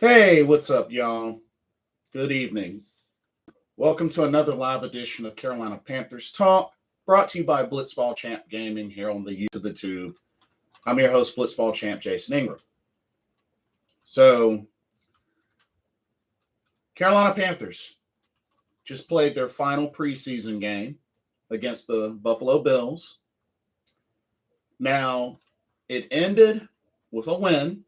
Hey, what's up, y'all? Good evening. Welcome to another live edition of Carolina Panthers Talk, brought to you by Blitzball Champ Gaming here on the YouTube of the Tube. I'm your host, Blitzball Champ Jason Ingram. So, Carolina Panthers just played their final preseason game against the Buffalo Bills. Now, it ended with a win,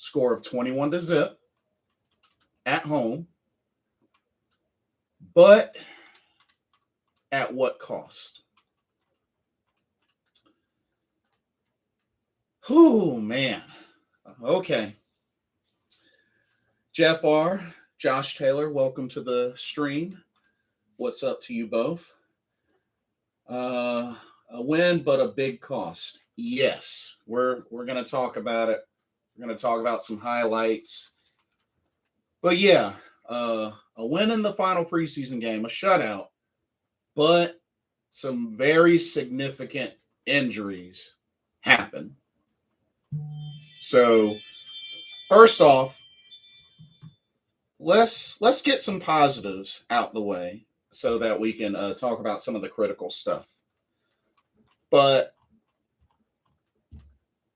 score of 21-0 at home. But at what cost? Oh, man. Okay. Jeff R., Josh Taylor, welcome to the stream. What's up to you both? A win, but a big cost. Yes, we're going to talk about it. We're going to talk about some highlights. But yeah, a win in the final preseason game, a shutout, but some very significant injuries happen. So, first off, let's get some positives out the way so that we can talk about some of the critical stuff. But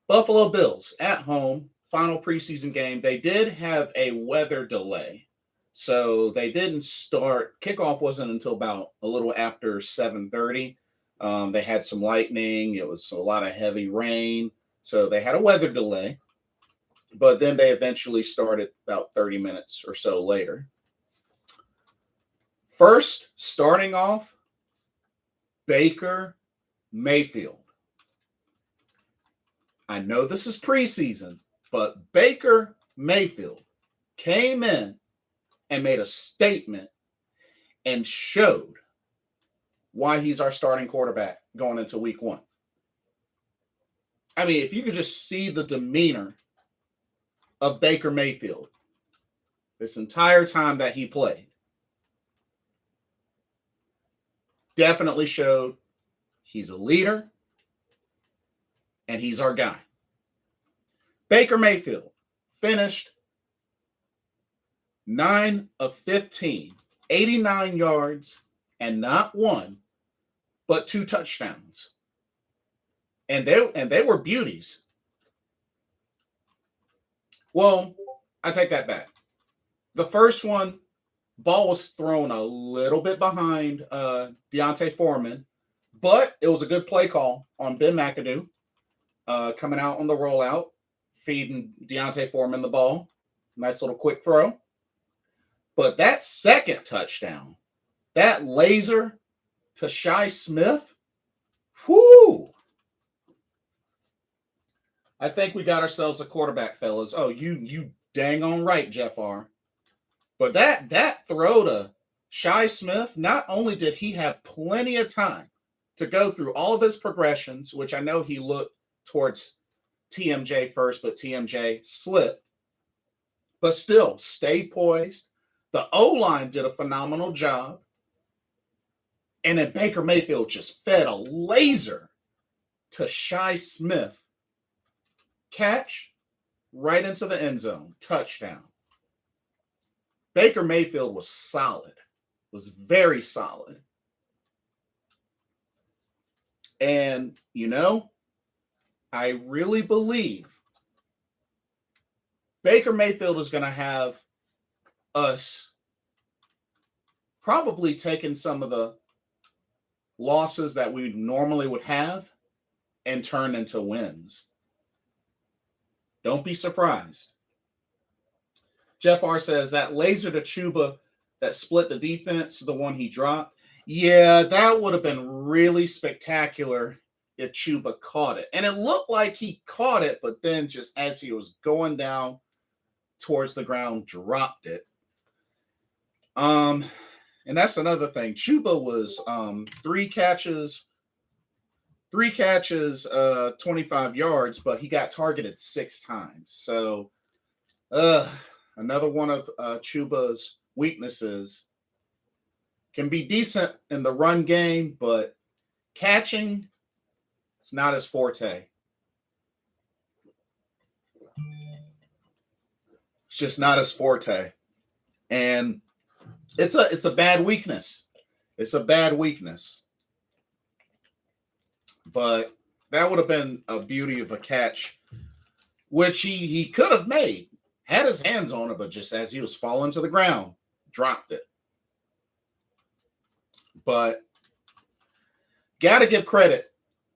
Buffalo Bills at home, final preseason game, they did have a weather delay. So they didn't start. Kickoff wasn't until about a little after 7:30. They had some lightning. It was a lot of heavy rain. So they had a weather delay. But then they eventually started about 30 minutes or so later. First, starting off, Baker Mayfield. I know this is preseason, but Baker Mayfield came in and made a statement and showed why he's our starting quarterback going into week one. I mean, if you could just see the demeanor of Baker Mayfield this entire time that he played, definitely showed he's a leader and he's our guy. Baker Mayfield finished 9 of 15, 89 yards, and not one, but 2 touchdowns. And they were beauties. Well, I take that back. The first one, ball was thrown a little bit behind Deontay Foreman, but it was a good play call on Ben McAdoo coming out on the rollout, feeding Deontay Foreman the ball. Nice little quick throw. But that second touchdown, that laser to Shi Smith, whoo! I think we got ourselves a quarterback, fellas. Oh, you dang on right, Jeff R. But that throw to Shi Smith, not only did he have plenty of time to go through all of his progressions, which I know he looked towards TMJ first, but TMJ slipped, but still stay poised. The O-line did a phenomenal job. And then Baker Mayfield just fed a laser to Shi Smith. Catch right into the end zone. Touchdown. Baker Mayfield was solid. Was very solid. And, I really believe Baker Mayfield is going to have us probably taking some of the losses that we normally would have and turn into wins. Don't be surprised. Jeff R. says that laser to Chuba that split the defense, the one he dropped, yeah, that would have been really spectacular if Chuba caught it. And it looked like he caught it, but then just as he was going down towards the ground, dropped it. And that's another thing. Chuba was 3 catches, 25 yards, but he got targeted 6 times. So another one of Chuba's weaknesses. Can be decent in the run game, but catching is not his forte. It's just not his forte. And it's a bad weakness. It's a bad weakness. But that would have been a beauty of a catch, which he could have made. Had his hands on it, but just as he was falling to the ground, dropped it. But got to give credit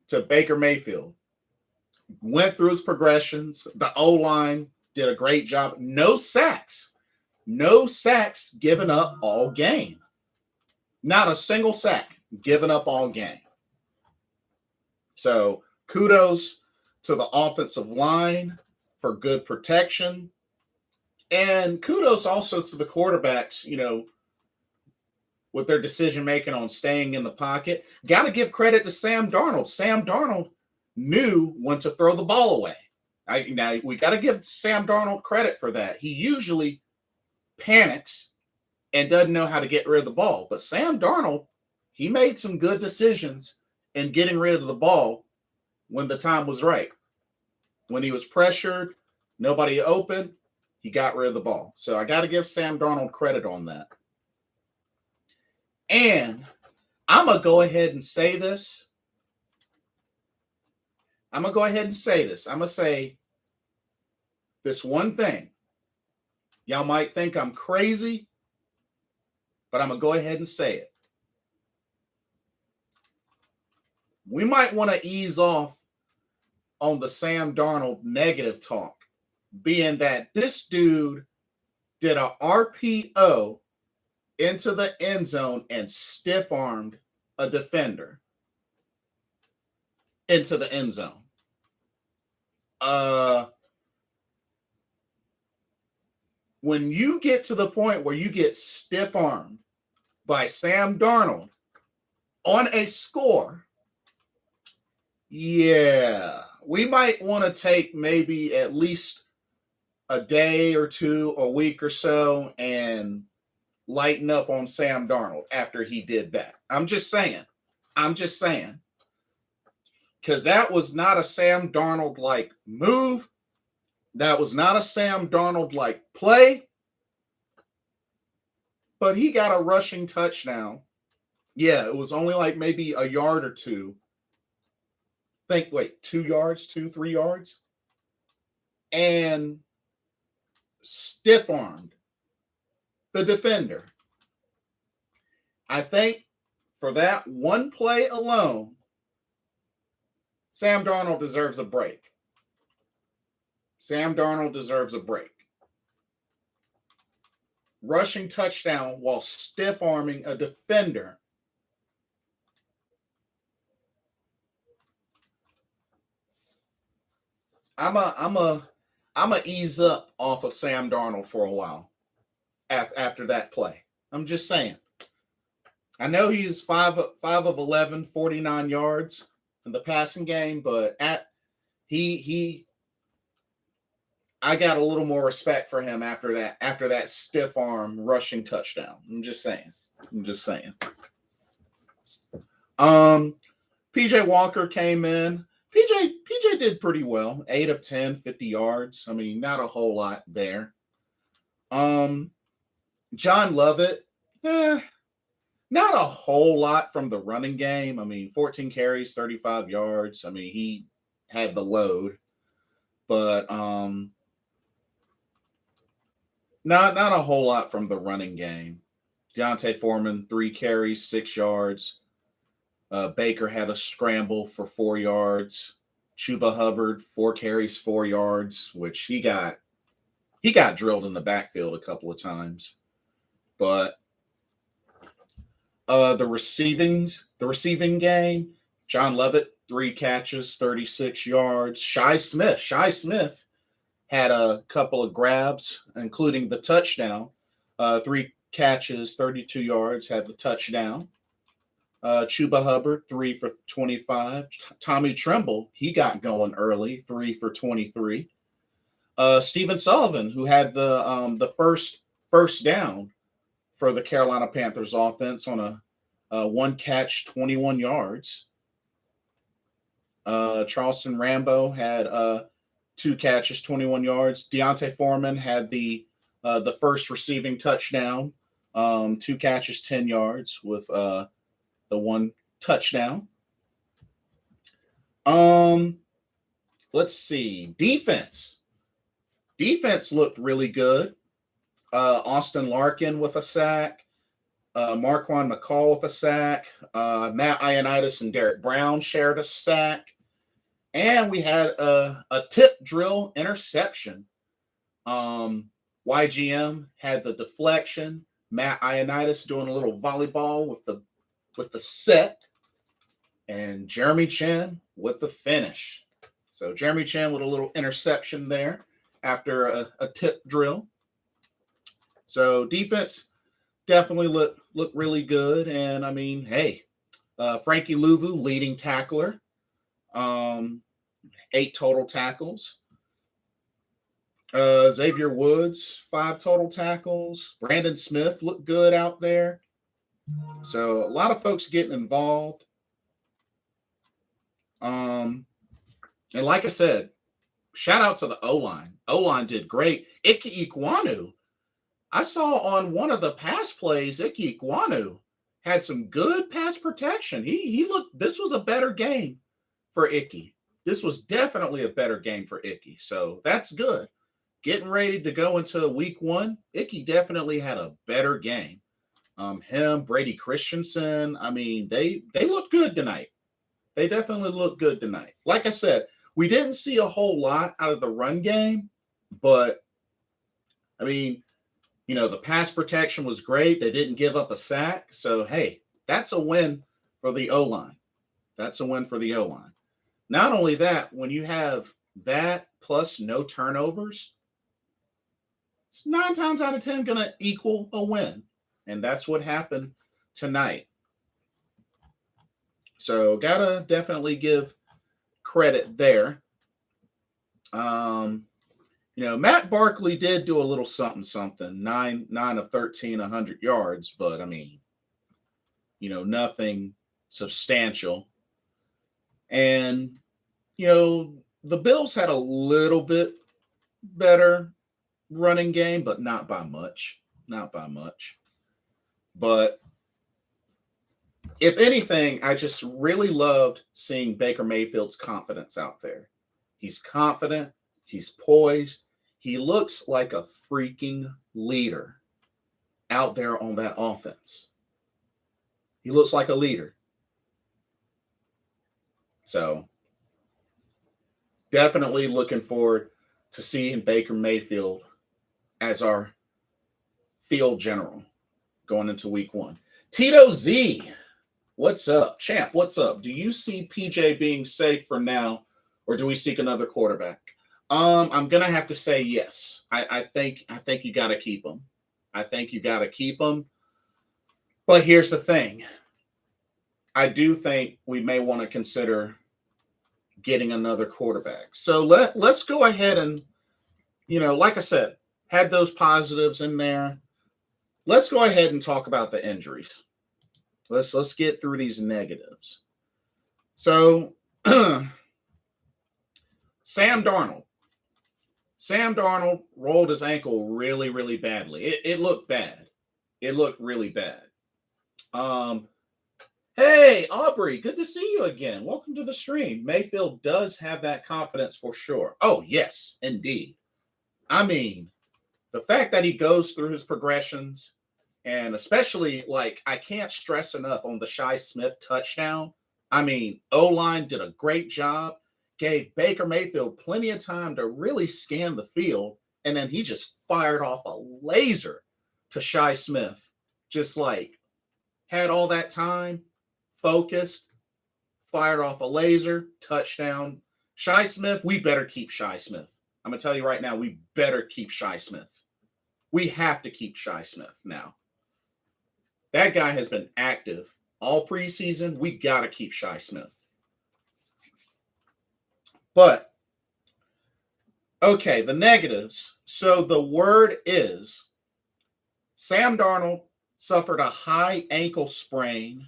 to Baker Mayfield. Went through his progressions. The O-line did a great job. No sacks. No sacks given up all game. Not a single sack given up all game. So kudos to the offensive line for good protection. And kudos also to the quarterbacks, with their decision-making on staying in the pocket. Got to give credit to Sam Darnold. Sam Darnold knew when to throw the ball away. Now, we got to give Sam Darnold credit for that. He usually panics and doesn't know how to get rid of the ball. But Sam Darnold, he made some good decisions in getting rid of the ball when the time was right. When he was pressured, nobody open, he got rid of the ball. So I got to give Sam Darnold credit on that. And I'm going to go ahead and say this. I'm going to say this one thing. Y'all might think I'm crazy, but I'm going to go ahead and say it. We might want to ease off on the Sam Darnold negative talk, being that this dude did a RPO into the end zone and stiff-armed a defender into the end zone. When you get to the point where you get stiff-armed by Sam Darnold on a score, yeah, we might want to take maybe at least a day or two, a week or so, and lighten up on Sam Darnold after he did that. I'm just saying. Because that was not a Sam Darnold-like move. That was not a Sam Darnold-like play. But he got a rushing touchdown. Yeah, it was only like maybe a yard or two. 2 yards, 3 yards. And stiff-armed the defender. I think for that one play alone, Sam Darnold deserves a break. Rushing touchdown while stiff-arming a defender. I'm a ease up off of Sam Darnold for a while after that play. I'm just saying. I know he's 5 of 11, 49 yards in the passing game, but I got a little more respect for him after that stiff arm rushing touchdown. I'm just saying. PJ Walker came in. PJ did pretty well. 8 of 10, 50 yards. I mean, not a whole lot there. John Lovett, not a whole lot from the running game. I mean, 14 carries, 35 yards. I mean, he had the load. But not a whole lot from the running game. Deontay Foreman, 3 carries, 6 yards. Baker had a scramble for 4 yards. Chuba Hubbard, 4 carries, 4 yards, which he got drilled in the backfield a couple of times. But the receiving game, John Lovett, 3 catches, 36 yards. Shi Smith had a couple of grabs, including the touchdown. 3 catches, 32 yards, had the touchdown. Chuba Hubbard, 3 for 25. Tommy Tremble, he got going early, 3 for 23. Stephen Sullivan, who had the first down for the Carolina Panthers offense on a 1 catch, 21 yards. Charleston Rambo had 2 catches, 21 yards. Deontay Foreman had the first receiving touchdown, 2 catches, 10 yards with the 1 touchdown. Let's see. Defense looked really good. Austin Larkin with a sack. Marquand McCall with a sack. Matt Ioannidis and Derrick Brown shared a sack. And we had a tip drill interception. YGM had the deflection. Matt Ioannidis doing a little volleyball with the set. And Jeremy Chin with the finish. So Jeremy Chin with a little interception there after a tip drill. So defense definitely look really good. And I mean, hey, Frankie Louvu, leading tackler, 8 total tackles. Xavier Woods, 5 total tackles. Brandon Smith looked good out there. So a lot of folks getting involved. And like I said, shout out to the O-line. O-line did great. Ike Ekwonu, I saw on one of the pass plays, Ike Ekwonu had some good pass protection. He looked, this was a better game for Ike. This was definitely a better game for Ike. So that's good. Getting ready to go into week 1, Ike definitely had a better game. Him, Brady Christensen, I mean, they looked good tonight. They definitely look good tonight. Like I said, we didn't see a whole lot out of the run game, but, I mean, you know, the pass protection was great. They didn't give up a sack. So, hey, that's a win for the O-line. That's a win for the O-line. Not only that, when you have that plus no turnovers, it's 9 times out of 10 going to equal a win. And that's what happened tonight. So, gotta definitely give credit there. You know, Matt Barkley did do a little something, 9 of 13, 100 yards, but I mean, you know, nothing substantial. And, you know, the Bills had a little bit better running game, but not by much. Not by much. But if anything, I just really loved seeing Baker Mayfield's confidence out there. He's confident. He's poised. He looks like a freaking leader out there on that offense. He looks like a leader. So, definitely looking forward to seeing Baker Mayfield as our field general going into week 1. Tito Z, what's up? Champ, what's up? Do you see PJ being safe for now, or do we seek another quarterback? I'm gonna have to say yes. I think you got to keep him. I think you got to keep him. But here's the thing. I do think we may want to consider getting another quarterback. So let's go ahead and, you know, like I said, had those positives in there. Let's go ahead and talk about the injuries. Let's get through these negatives. So Sam Darnold rolled his ankle really, really badly. It looked bad. It looked really bad. Hey, Aubrey, good to see you again. Welcome to the stream. Mayfield does have that confidence for sure. Oh, yes, indeed. I mean, the fact that he goes through his progressions, and especially, like, I can't stress enough on the Shi Smith touchdown. I mean, O-line did a great job, gave Baker Mayfield plenty of time to really scan the field, and then he just fired off a laser to Shi Smith. Just like, had all that time, focused, fired off a laser, touchdown. Shi Smith, we better keep Shi Smith. I'm going to tell you right now, we better keep Shi Smith. We have to keep Shi Smith now. That guy has been active all preseason. We got to keep Shi Smith. But, okay, the negatives. So the word is Sam Darnold suffered a high ankle sprain,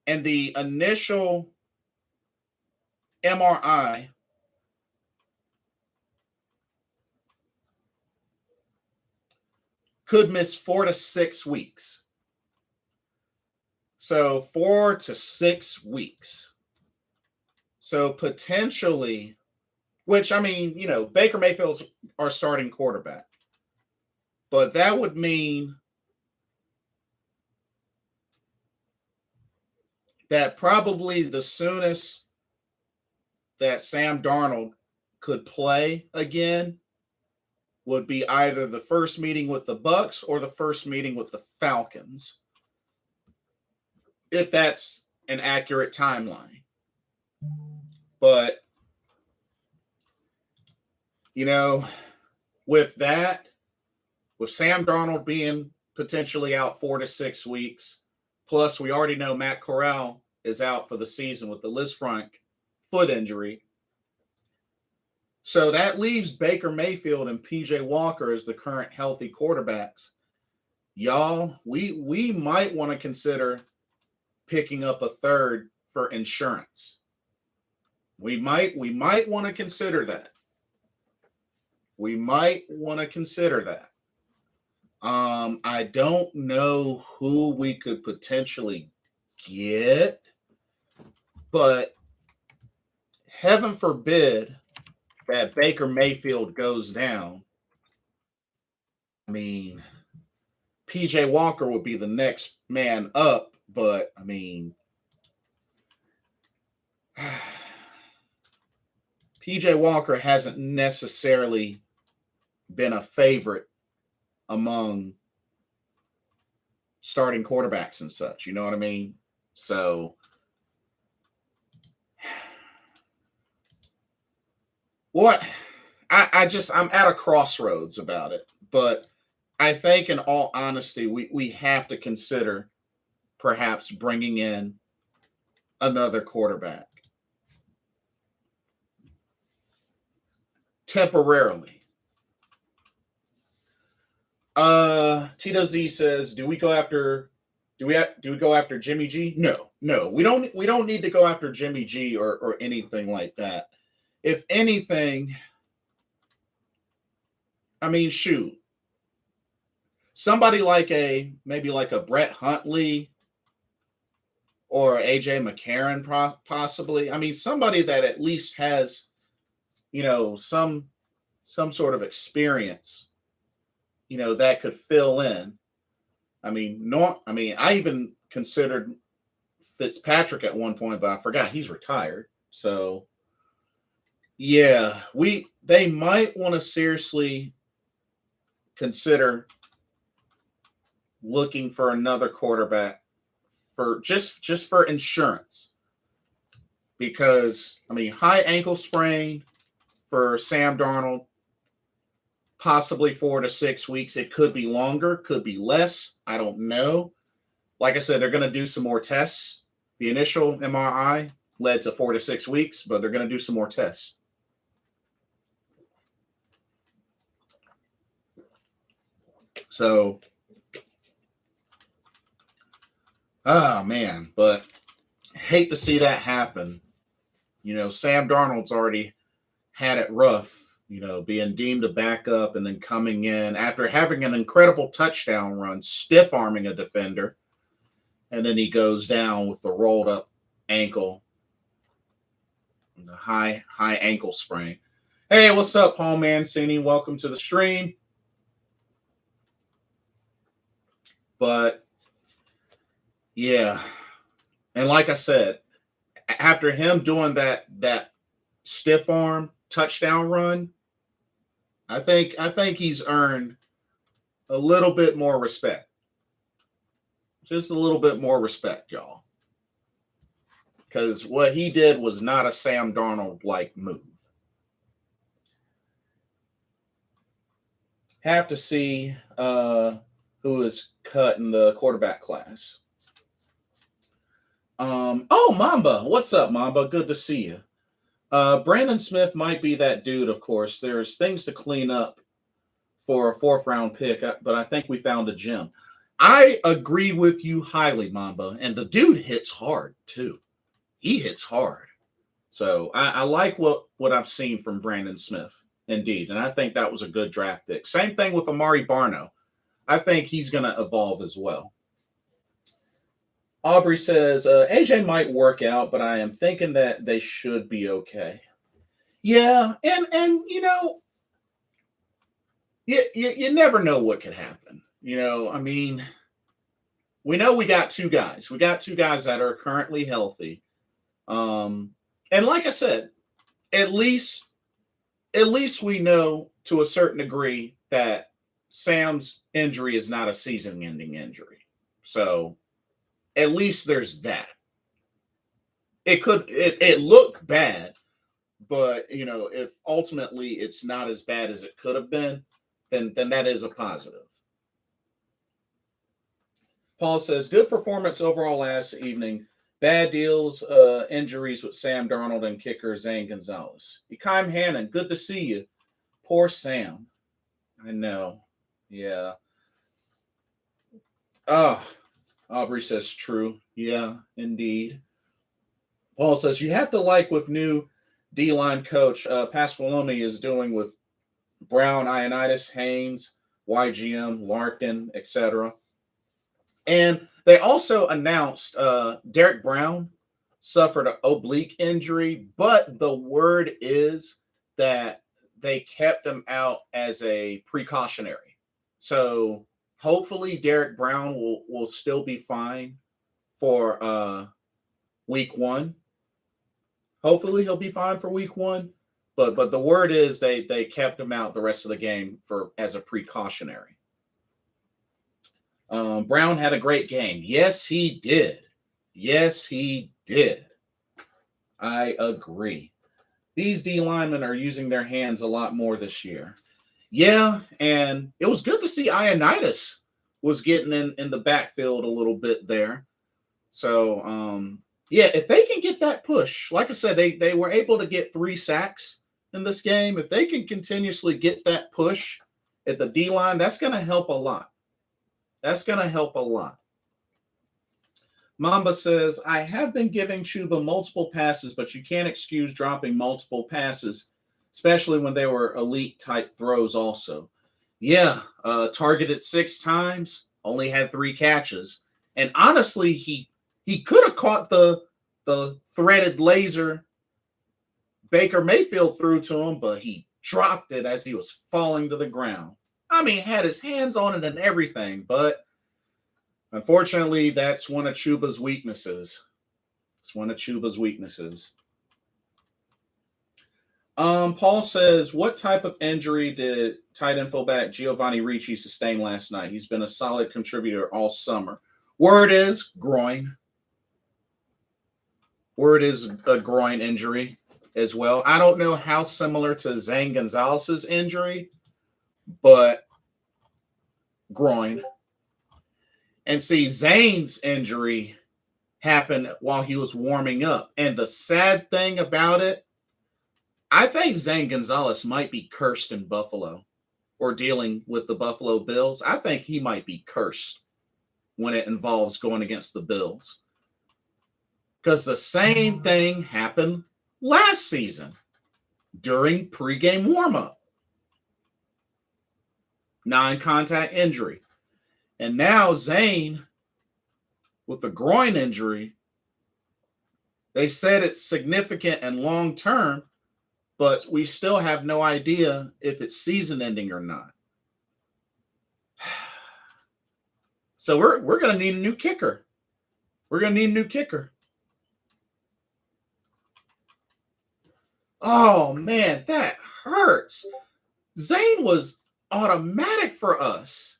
and the initial MRI could miss 4 to 6 weeks. So 4 to 6 weeks. So potentially, which, I mean, Baker Mayfield's our starting quarterback. But that would mean that probably the soonest that Sam Darnold could play again would be either the first meeting with the Bucs or the first meeting with the Falcons, if that's an accurate timeline. But, with Sam Darnold being potentially out 4 to 6 weeks, plus we already know Matt Corral is out for the season with the Lisfranc foot injury. So that leaves Baker Mayfield and PJ Walker as the current healthy quarterbacks. Y'all, we might want to consider picking up a third for insurance. We might want to consider that. I don't know who we could potentially get, but heaven forbid that Baker Mayfield goes down. I mean, PJ Walker would be the next man up, but I mean, PJ Walker hasn't necessarily been a favorite among starting quarterbacks and such. You know what I mean? So, what? I'm at a crossroads about it. But I think, in all honesty, we have to consider perhaps bringing in another quarterback temporarily. Tito Z says, do we go after Jimmy G? No, we don't need to go after Jimmy G or anything like that. If anything, I mean, shoot, somebody maybe like a Brett Huntley or AJ McCarron possibly. I mean, somebody that at least has, some sort of experience, that could fill in. I even considered Fitzpatrick at one point, but I forgot he's retired. So, yeah, they might want to seriously consider looking for another quarterback for just for insurance. Because, high ankle sprain for Sam Darnold, possibly 4 to 6 weeks. It could be longer, could be less. I don't know. Like I said, they're going to do some more tests. The initial MRI led to 4 to 6 weeks, but they're going to do some more tests. So, man, but hate to see that happen. Sam Darnold's already had it rough, being deemed a backup and then coming in after having an incredible touchdown run, stiff arming a defender. And then he goes down with the rolled up ankle, the high ankle sprain. Hey, what's up, Paul Mancini? Welcome to the stream. But yeah, and like I said, after him doing that stiff arm touchdown run, I think he's earned a little bit more respect. Just a little bit more respect, y'all. Because what he did was not a Sam Darnold-like move. Have to see who is cut in the quarterback class. Mamba. What's up, Mamba? Good to see you. Brandon Smith might be that dude, of course. There's things to clean up for a 4th-round pick, but I think we found a gem. I agree with you highly, Mamba. And the dude hits hard, too. He hits hard. So I like what I've seen from Brandon Smith, indeed. And I think that was a good draft pick. Same thing with Amari Barno. I think he's going to evolve as well. Aubrey says, AJ might work out, but I am thinking that they should be okay. Yeah, and you know, you never know what could happen. You know, I mean, we know we got two guys. We got two guys that are currently healthy. And like I said, at least we know to a certain degree that Sam's injury is not a season-ending injury. So at least there's that. It looked bad, but you know, if ultimately it's not as bad as it could have been, then that is a positive. Paul says, good performance overall last evening. Bad deals, injuries with Sam Darnold and kicker Zane Gonzalez. Ekaim Hannon, good to see you. Poor Sam. I know. Yeah. Oh, Aubrey says true. Yeah, indeed. Paul says, you have to like with new D-line coach Pasqualoni is doing with Brown, Ioannidis, Haynes, YGM, Larkin, etc. And they also announced Derrick Brown suffered an oblique injury, but the word is that they kept him out as a precautionary. So hopefully Derrick Brown will still be fine for week 1. Hopefully he'll be fine for week 1. But the word is they kept him out the rest of the game as a precautionary. Brown had a great game. Yes, he did. Yes, he did. I agree. These D linemen are using their hands a lot more this year. Yeah, and it was good to see Ioannidis was getting in the backfield a little bit there. So, yeah, if they can get that push, like I said, they were able to get 3 sacks in this game. If they can continuously get that push at the D line, that's going to help a lot. That's going to help a lot. Mamba says, I have been giving Chuba multiple passes, but you can't excuse dropping multiple passes, especially when they were elite type throws also. Yeah, targeted 6 times, only had 3 catches. And honestly, he could have caught the threaded laser Baker Mayfield threw to him, but he dropped it as he was falling to the ground. I mean, had his hands on it and everything, but unfortunately, that's one of Chuba's weaknesses. It's one of Chuba's weaknesses. Paul says, what type of injury did tight end fullback Giovanni Ricci sustain last night? He's been a solid contributor all summer. Word is groin. Word is a groin injury as well. I don't know how similar to Zane Gonzalez's injury, but groin. And see, Zane's injury happened while he was warming up. And the sad thing about it, I think Zane Gonzalez might be cursed in Buffalo or dealing with the Buffalo Bills. I think he might be cursed when it involves going against the Bills. Because the same thing happened last season during pregame warmup. Non-contact injury. And now Zane, with the groin injury, they said it's significant and long-term, but we still have no idea if it's season-ending or not. So we're going to need a new kicker. We're going to need a new kicker. Oh, man, that hurts. Zane was automatic for us.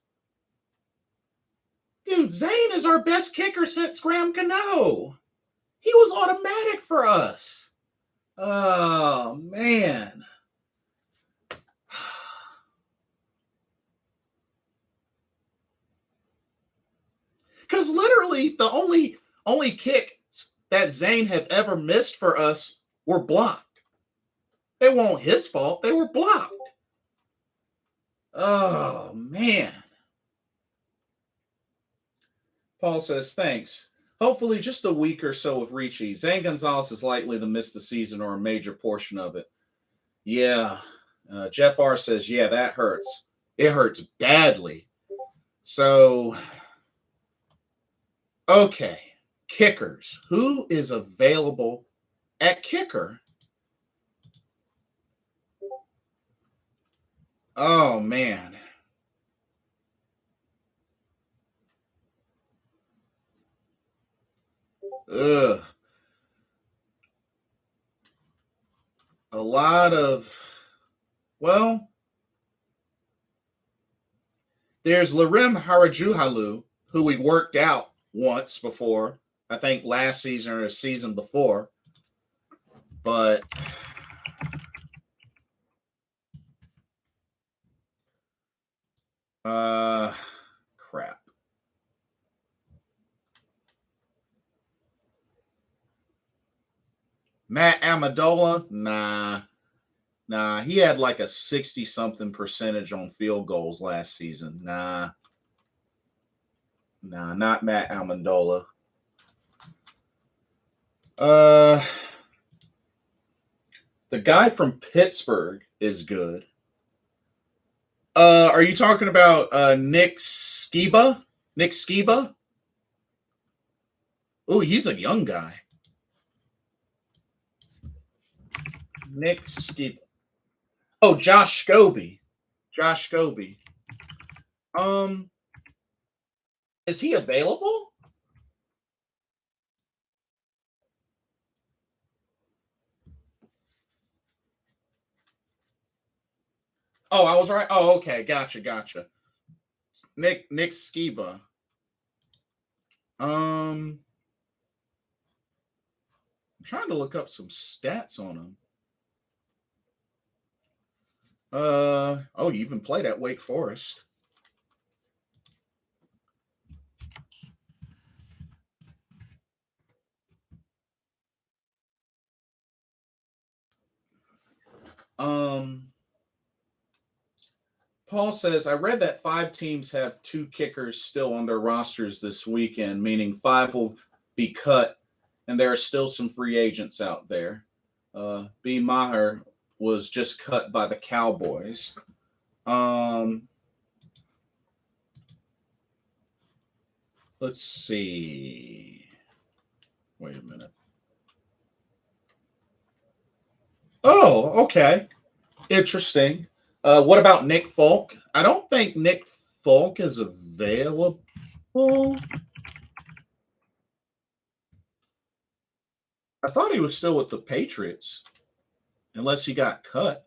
Dude, Zane is our best kicker since Graham Cano. He was automatic for us. Oh, man. Because literally the only kicks that Zane have ever missed for us were blocked. They weren't his fault. They were blocked. Oh, man. Paul says, thanks. Hopefully just a week or so of Ricci. Zane Gonzalez is likely to miss the season or a major portion of it. Yeah. Jeff R. says, yeah, that hurts. It hurts badly. So, okay, kickers. Who is available at kicker? Oh, man. Ugh. A lot of, well, there's Larem Harajuhalu, who we worked out once before. I think last season or a season before. But crap. Matt Amendola, nah. He had like a 60-something percentage on field goals last season. Nah, not Matt Amendola. The guy from Pittsburgh is good. Are you talking about Nick Skiba? Nick Skiba? Oh, he's a young guy. Nick Skiba. Oh, Josh Scobie. Josh Scobie. Is he available? Oh, I was right. Oh, okay. Gotcha. Nick Skiba. I'm trying to look up some stats on him. You even played at Wake Forest. Paul says, I read that 5 teams have 2 kickers still on their rosters this weekend, meaning 5 will be cut, and there are still some free agents out there. B. Maher was just cut by the Cowboys. Let's see. Wait a minute. Oh, okay. Interesting. What about Nick Folk? I don't think Nick Folk is available. I thought he was still with the Patriots, unless he got cut.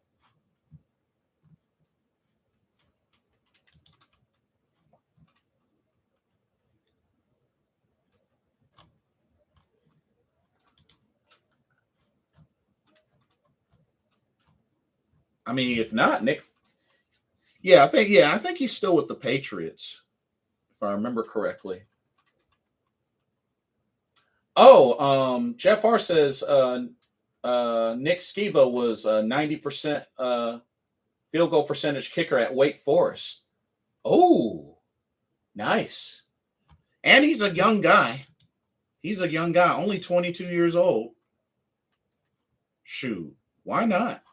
I mean, if not, Nick. Yeah, I think he's still with the Patriots, if I remember correctly. Oh, Jeff R says Nick Skiba was a 90% field goal percentage kicker at Wake Forest. Oh, nice. And he's a young guy. Only 22 years old. Shoot, why not?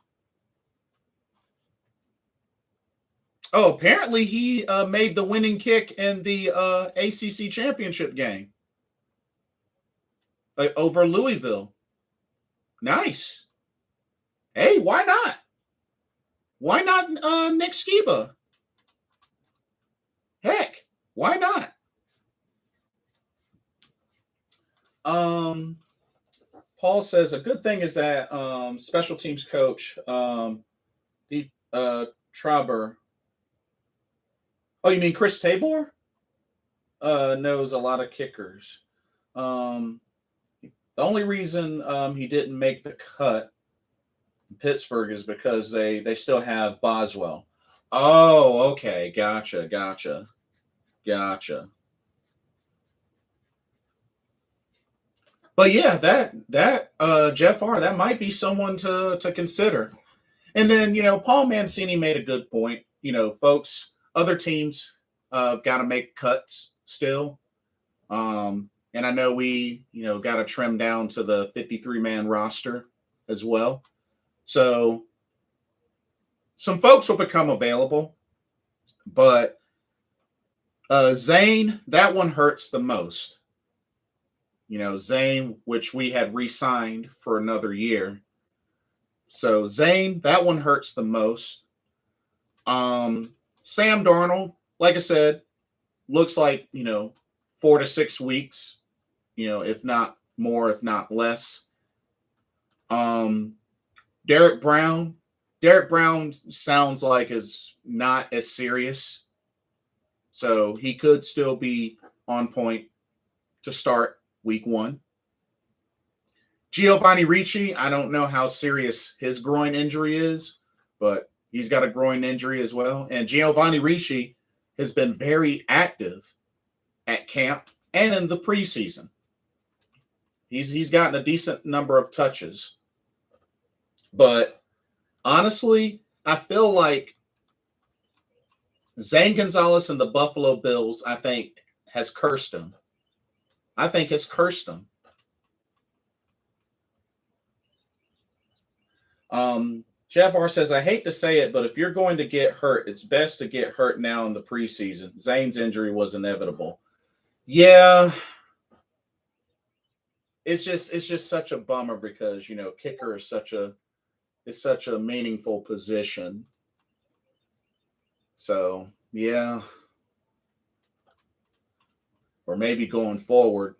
Oh, apparently he made the winning kick in the ACC championship game over Louisville. Nice. Hey, why not? Why not Nick Skiba? Heck, why not? Paul says a good thing is that special teams coach the Trauber. Oh, you mean Chris Tabor? Knows a lot of kickers. The only reason he didn't make the cut in Pittsburgh is because they still have Boswell. Oh, okay. Gotcha. But yeah, that Jeff R, that might be someone to consider. And then, Paul Mancini made a good point. Folks, other teams have got to make cuts still. And I know we, got to trim down to the 53-man roster as well. So some folks will become available, but Zane, that one hurts the most. Zane, which we had re-signed for another year. So Zane, that one hurts the most. Sam Darnold, like I said, looks like, 4 to 6 weeks, if not more, if not less. Derrick Brown. Derrick Brown sounds like is not as serious. So he could still be on point to start week 1. Giovanni Ricci, I don't know how serious his groin injury is, but he's got a groin injury as well. And Giovanni Ricci has been very active at camp and in the preseason. He's gotten a decent number of touches. But honestly, I feel like Zane Gonzalez and the Buffalo Bills, I think, has cursed him. Jeff R says, I hate to say it, but if you're going to get hurt, it's best to get hurt now in the preseason. Zane's injury was inevitable. Yeah. It's just such a bummer because, kicker is such a meaningful position. So, yeah. Or maybe going forward,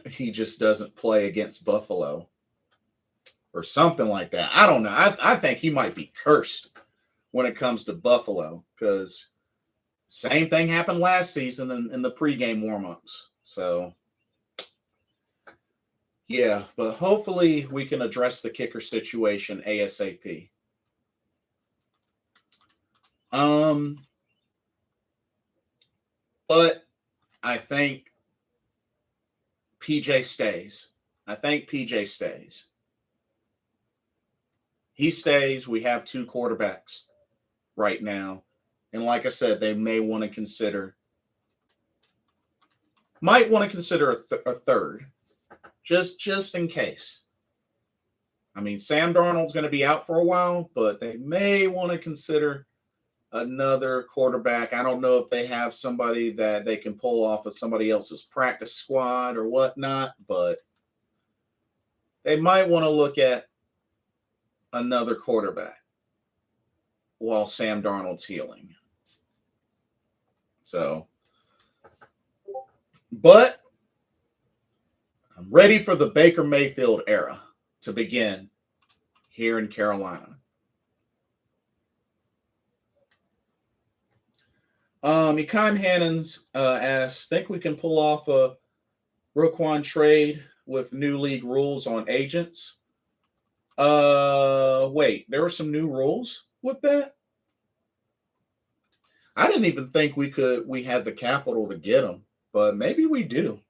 he just doesn't play against Buffalo or something like that. I don't know. I think he might be cursed when it comes to Buffalo because same thing happened last season in the pregame warmups. So, yeah, but hopefully we can address the kicker situation ASAP. But I think PJ stays. He stays. We have 2 quarterbacks right now. And like I said, they might want to consider a third. Just in case. I mean, Sam Darnold's going to be out for a while, but they may want to consider another quarterback. I don't know if they have somebody that they can pull off of somebody else's practice squad or whatnot, but they might want to look at another quarterback while Sam Darnold's healing. So, but I'm ready for the Baker Mayfield era to begin here in Carolina. Ekan Hannons asks, think we can pull off a Roquan trade with new league rules on agents? Wait, there were some new rules with that? I didn't even think we had the capital to get them, but maybe we do.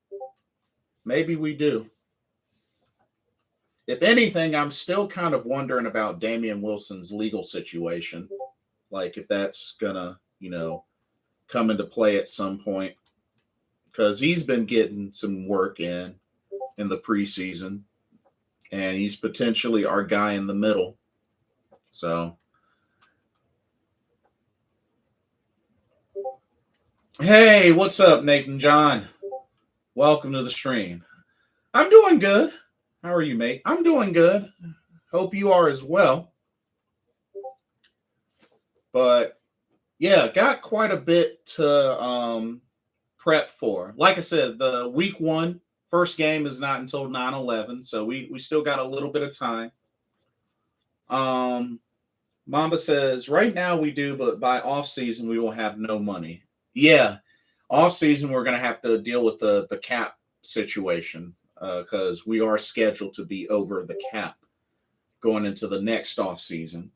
If anything, I'm still kind of wondering about Damian Wilson's legal situation. Like if that's gonna, come into play at some point. Because he's been getting some work in the preseason. And he's potentially our guy in the middle. So, hey, what's up, Nathan John? Welcome to the stream. I'm doing good. How are you, mate? I'm doing good. Hope you are as well. But, yeah, got quite a bit to prep for. Like I said, the week 1 first game is not until 9/11, so we still got a little bit of time. Mamba says, right now we do, but by off season we will have no money. Yeah, off season we're going to have to deal with the cap situation because we are scheduled to be over the cap going into the next off season.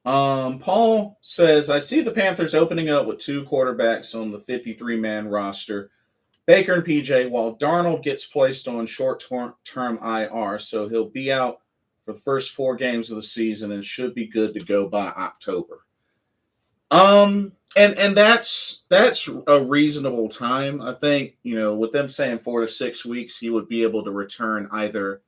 Paul says, I see the Panthers opening up with 2 quarterbacks on the 53-man roster, Baker and PJ, while Darnold gets placed on short-term IR, so he'll be out for the first 4 games of the season and should be good to go by October. And that's a reasonable time. I think, with them saying 4 to 6 weeks, he would be able to return either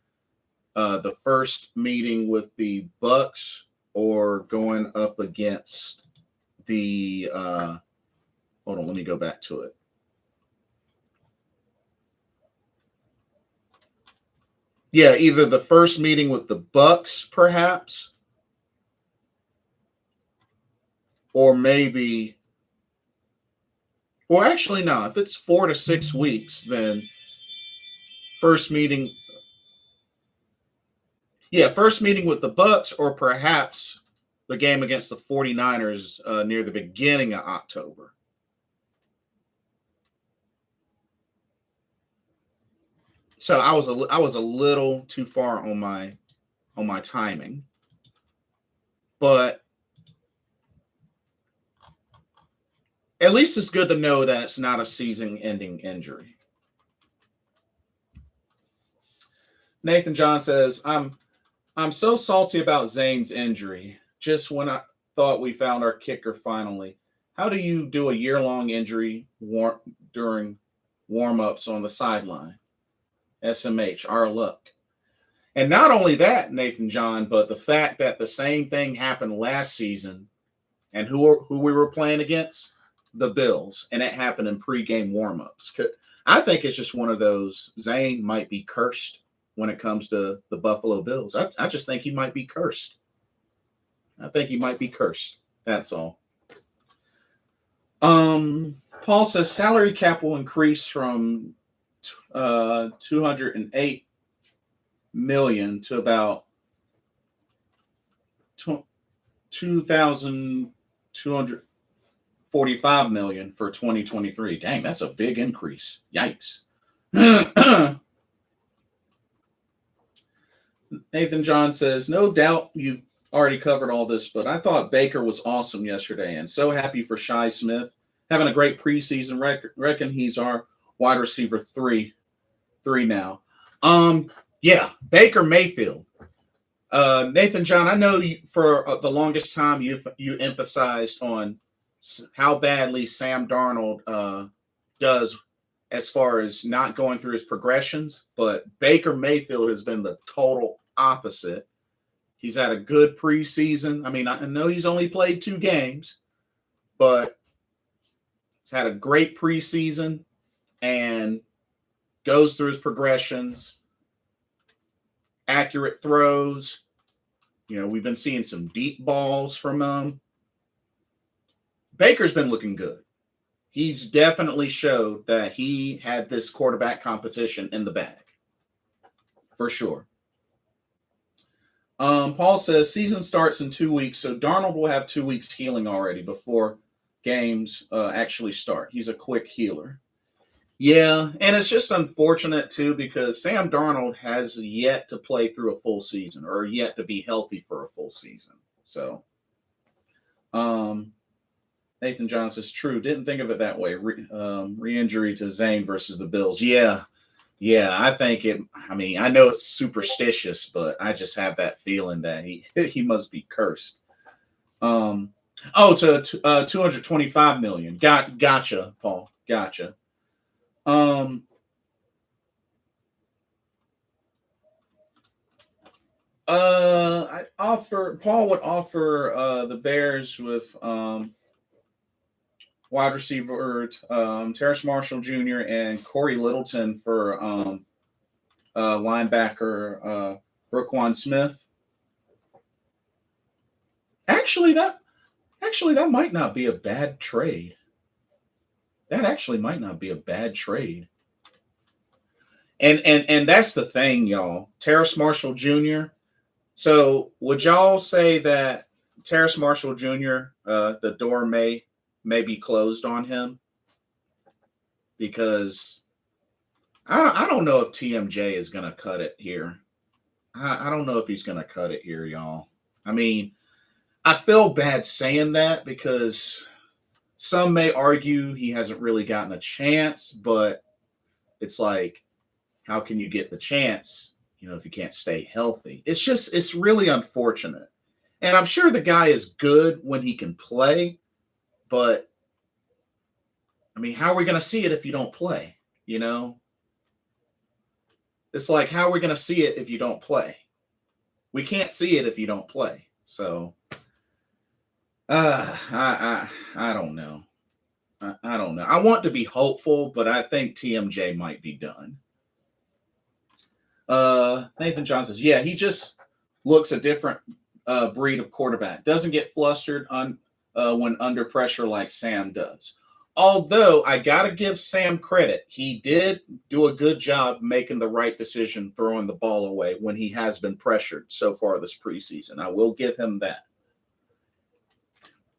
the first meeting with the Bucks or going up against the hold on, let me go back to it. Yeah, either the first meeting with the Bucks, perhaps, or maybe, well, actually, no. If it's 4 to 6 weeks, then first meeting, first meeting with the Bucks, or perhaps the game against the 49ers near the beginning of October. So I was a little too far on my timing, but at least it's good to know that it's not a season-ending injury. Nathan John says, I'm so salty about Zane's injury. Just when I thought we found our kicker finally. How do you do a year-long injury during warm-ups on the sideline? SMH, our luck. And not only that, Nathan John, but the fact that the same thing happened last season, and who we were playing against? The Bills, and it happened in pregame warm-ups. I think it's just one of those, Zane might be cursed when it comes to the Buffalo Bills. I just think he might be cursed. I think he might be cursed. That's all. Paul says salary cap will increase from 208 million to about 2,245 million for 2023. Dang, that's a big increase. Yikes. Nathan John says, no doubt you've already covered all this, but I thought Baker was awesome yesterday and so happy for Shi Smith. Having a great preseason. Reckon he's our wide receiver three now. Yeah, Baker Mayfield. Nathan John, I know for the longest time you emphasized on how badly Sam Darnold does as far as not going through his progressions, but Baker Mayfield has been the total opposite. He's had a good preseason. I mean, I know he's only played 2 games, but he's had a great preseason and goes through his progressions, accurate throws. You know, we've been seeing some deep balls from him. Baker's been looking good. He's definitely showed that he had this quarterback competition in the bag. For sure. Paul says season starts in 2 weeks, so Darnold will have 2 weeks healing already before games actually start. He's a quick healer. Yeah, and it's just unfortunate, too, because Sam Darnold has yet to play through a full season or yet to be healthy for a full season. So, Nathan John says, true. Didn't think of it that way. Re-injury to Zane versus the Bills. Yeah, I think it. I mean, I know it's superstitious, but I just have that feeling that he must be cursed. To 225 million. Gotcha, Paul. Gotcha. Paul would offer the Bears with wide receiver Terrace Marshall Jr. and Corey Littleton for linebacker Roquan Smith. Actually, that might not be a bad trade. That actually might not be a bad trade. And that's the thing, y'all. Terrace Marshall Jr. So would y'all say that Terrace Marshall Jr. The door may be closed on him? Because I don't know if TMJ is going to cut it here. I don't know if he's going to cut it here, y'all. I mean, I feel bad saying that because some may argue he hasn't really gotten a chance, but it's like, how can you get the chance, if you can't stay healthy? It's really unfortunate. And I'm sure the guy is good when he can play, but I mean, how are we going to see it if you don't play? It's like, how are we going to see it if you don't play? We can't see it if you don't play. So I don't know. I don't know. I want to be hopeful, but I think TMJ might be done. Nathan John says, yeah, he just looks a different breed of quarterback. Doesn't get flustered when under pressure like Sam does. Although I got to give Sam credit. He did do a good job making the right decision throwing the ball away when he has been pressured so far this preseason. I will give him that.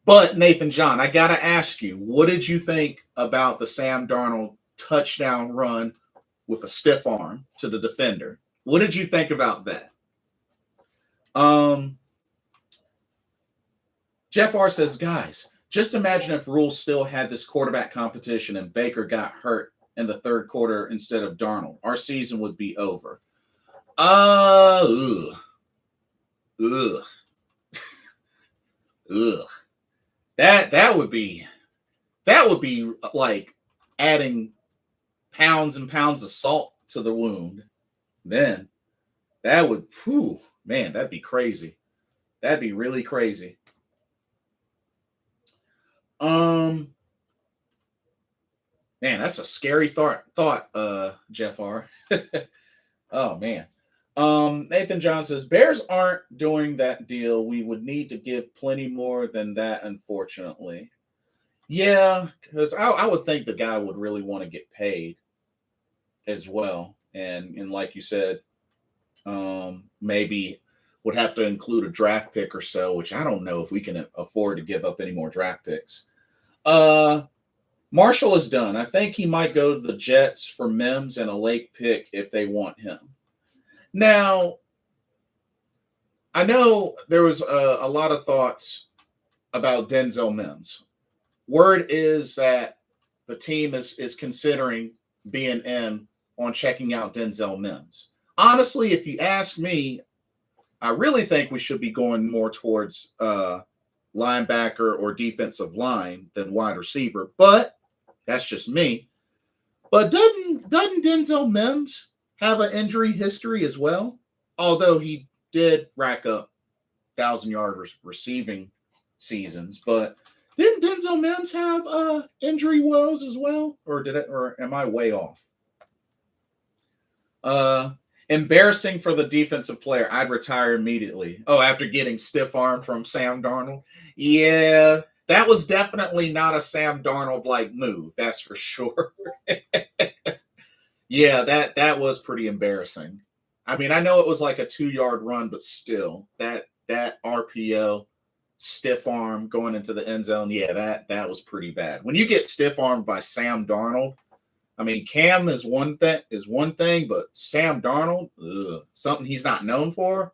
But Nathan John, I got to ask you, what did you think about the Sam Darnold touchdown run with a stiff arm to the defender? What did you think about that? Jeff R says, guys, just imagine if Rule still had this quarterback competition and Baker got hurt in the third quarter instead of Darnold. Our season would be over. Ugh. That would be like adding pounds and pounds of salt to the wound. Then that would, man, that'd be crazy. That'd be really crazy. Man, that's a scary thought, Jeff R. Oh man. Nathan John says, Bears aren't doing that deal. We would need to give plenty more than that, unfortunately. Yeah, because I would think the guy would really want to get paid as well. And like you said, maybe would have to include a draft pick or so, which I don't know if we can afford to give up any more draft picks. Marshall is done. I think he might go to the Jets for Mims and a late pick if they want him. Now, I know there was a lot of thoughts about Denzel Mims. Word is that the team is considering being in on checking out Denzel Mims. Honestly, if you ask me, I really think we should be going more towards linebacker or defensive line than wide receiver, but that's just me. But doesn't Denzel Mims have an injury history as well? Although he did rack up 1,000-yard receiving seasons, but didn't Denzel Mims have injury woes as well? Or am I way off? Embarrassing for the defensive player. I'd retire immediately. Oh, after getting stiff arm from Sam Darnold? Yeah, that was definitely not a Sam Darnold-like move. That's for sure. Yeah, that was pretty embarrassing. I mean, I know it was like a 2-yard run, but still, that RPO, stiff arm going into the end zone, yeah, that was pretty bad. When you get stiff armed by Sam Darnold, I mean, Cam is one thing, but Sam Darnold, something he's not known for,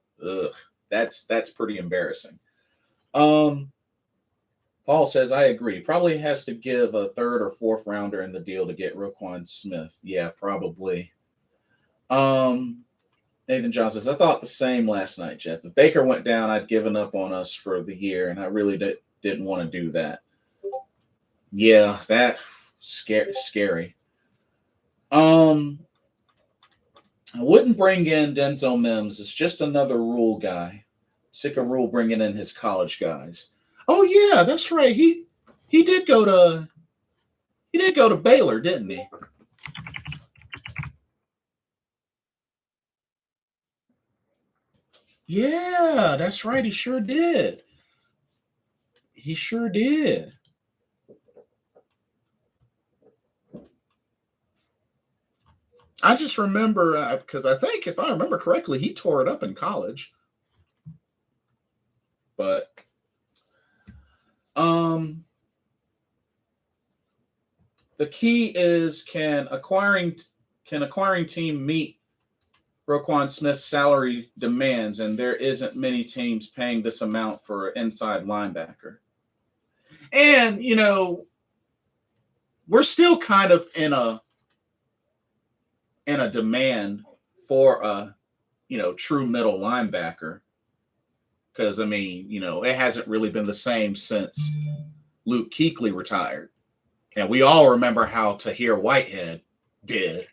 that's pretty embarrassing. Paul says, I agree. Probably has to give a third or fourth rounder in the deal to get Roquan Smith. Yeah, probably. Nathan John says, I thought the same last night, Jeff. If Baker went down, I'd given up on us for the year, and I really didn't want to do that. Yeah, that scary. I wouldn't bring in Denzel Mims. It's just another Rule guy. Sick of Rule bringing in his college guys. Oh yeah, that's right. He did go to Baylor, didn't he? Yeah, that's right. He sure did. He sure did. I just remember because I think if I remember correctly, he tore it up in college. But the key is can acquiring team meet Roquan Smith's salary demands, and there isn't many teams paying this amount for an inside linebacker. And we're still kind of in a demand for a true middle linebacker, because I mean it hasn't really been the same since Luke Kuechly retired, and we all remember how Tahir Whitehead did.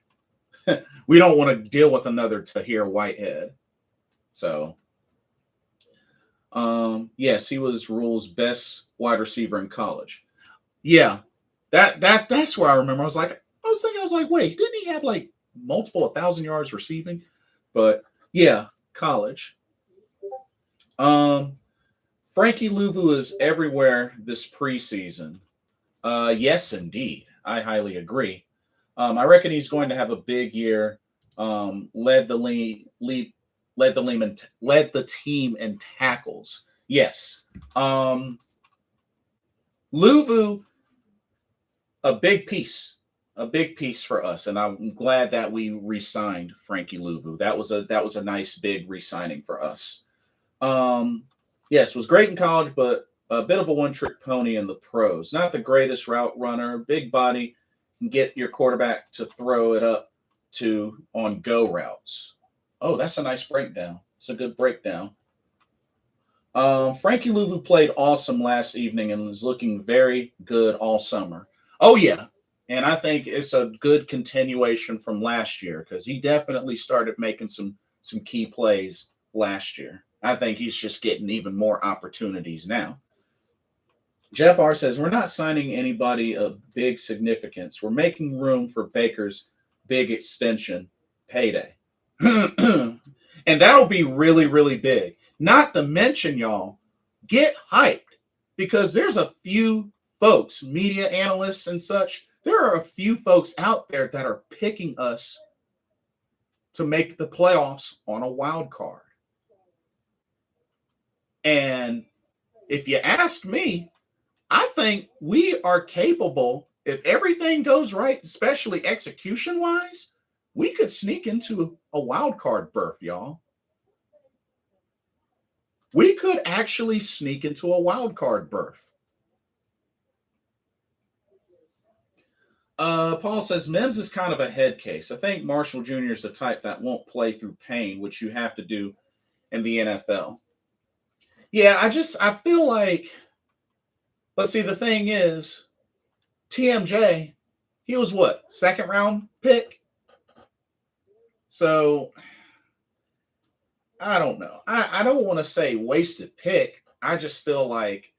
We don't want to deal with another Tahir Whitehead. So Yes, he was Rule's best wide receiver in college. Yeah, that's where I remember. I was like, wait, didn't he have like multiple 1,000 yards receiving? But yeah, college. Um, Frankie Louvu is everywhere this preseason. Yes, indeed. I highly agree. I reckon he's going to have a big year. Led the team in tackles. Yes. Louvu, a big piece for us, and I'm glad that we re-signed Frankie Louvu. That was a nice big re-signing for us. Yes, was great in college, but a bit of a one-trick pony in the pros. Not the greatest route runner, big body, can get your quarterback to throw it up to on go routes. Oh, that's a nice breakdown. It's a good breakdown. Frankie Louvu played awesome last evening and is looking very good all summer. Oh yeah, and I think it's a good continuation from last year because he definitely started making some key plays last year. I think he's just getting even more opportunities now. Jeff R says, we're not signing anybody of big significance. We're making room for Baker's big extension payday. And that'll be really, really big. Not to mention, y'all, get hyped because there's a few folks, media analysts and such, there are a few folks out there that are picking us to make the playoffs on a wild card. And if you ask me, I think we are capable, if everything goes right, especially execution wise, we could sneak into a wild card berth, y'all. We could actually sneak into a wild card berth. Paul says Mims is kind of a head case. I think Marshall Jr. is the type that won't play through pain, which you have to do in the NFL. Yeah, I feel like, but see, the thing is, TMJ, he was what, second round pick? So I don't know. I don't want to say wasted pick. I just feel like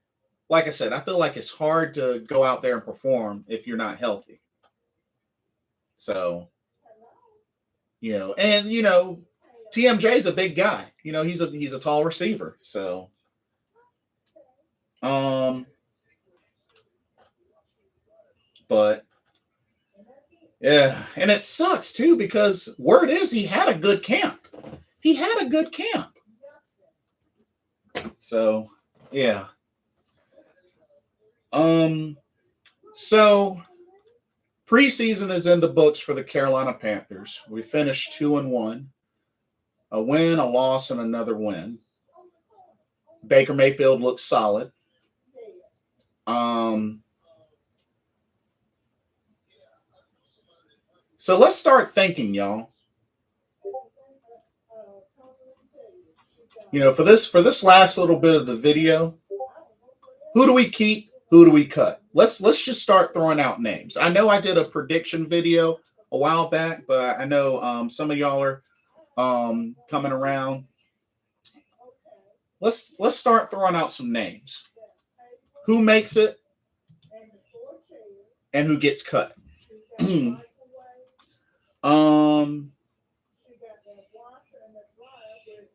I said, I feel like it's hard to go out there and perform if you're not healthy. So, TMJ is a big guy. He's a tall receiver. So, but yeah, and it sucks too because word is he had a good camp. So, yeah. So preseason is in the books for the Carolina Panthers. We finished 2-1, a win, a loss, and another win. Baker Mayfield looks solid. So let's start thinking, y'all. For this last little bit of the video, who do we keep? Who do we cut? Let's just start throwing out names. I know I did a prediction video a while back, but I know some of y'all are coming around. Let's start throwing out some names. Who makes it and who gets cut?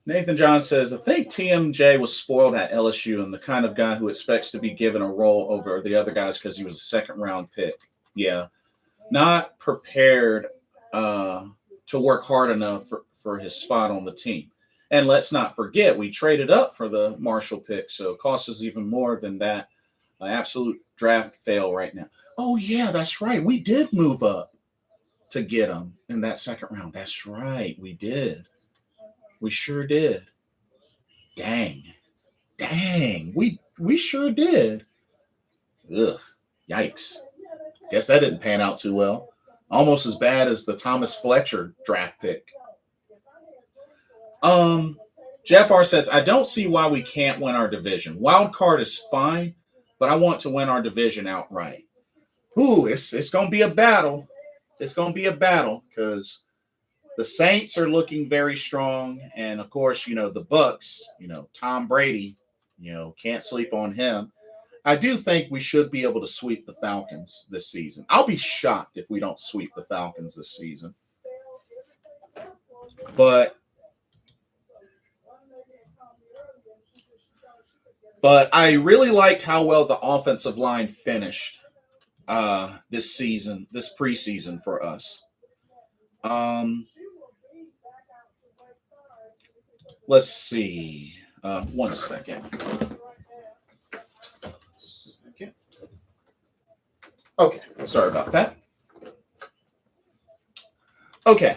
Nathan John says, I think TMJ was spoiled at LSU and the kind of guy who expects to be given a role over the other guys because he was a second-round pick. Yeah. Not prepared to work hard enough for his spot on the team. And let's not forget, we traded up for the Marshall pick, so it costs us even more than that. Absolute draft fail right now. Oh, yeah, that's right. We did move up to get him in that second round. That's right. We did. We sure did. Dang. We sure did. Ugh. Yikes. Guess that didn't pan out too well. Almost as bad as the Thomas Fletcher draft pick. Jeff R says, I don't see why we can't win our division. Wild card is fine, but I want to win our division outright. Ooh, it's going to be a battle. It's going to be a battle because the Saints are looking very strong. And, of course, the Bucks, Tom Brady, Can't sleep on him. I do think we should be able to sweep the Falcons this season. I'll be shocked if we don't sweep the Falcons this season. But I really liked how well the offensive line finished this season, this preseason for us. Let's see. 1 second. Okay, sorry about that. Okay.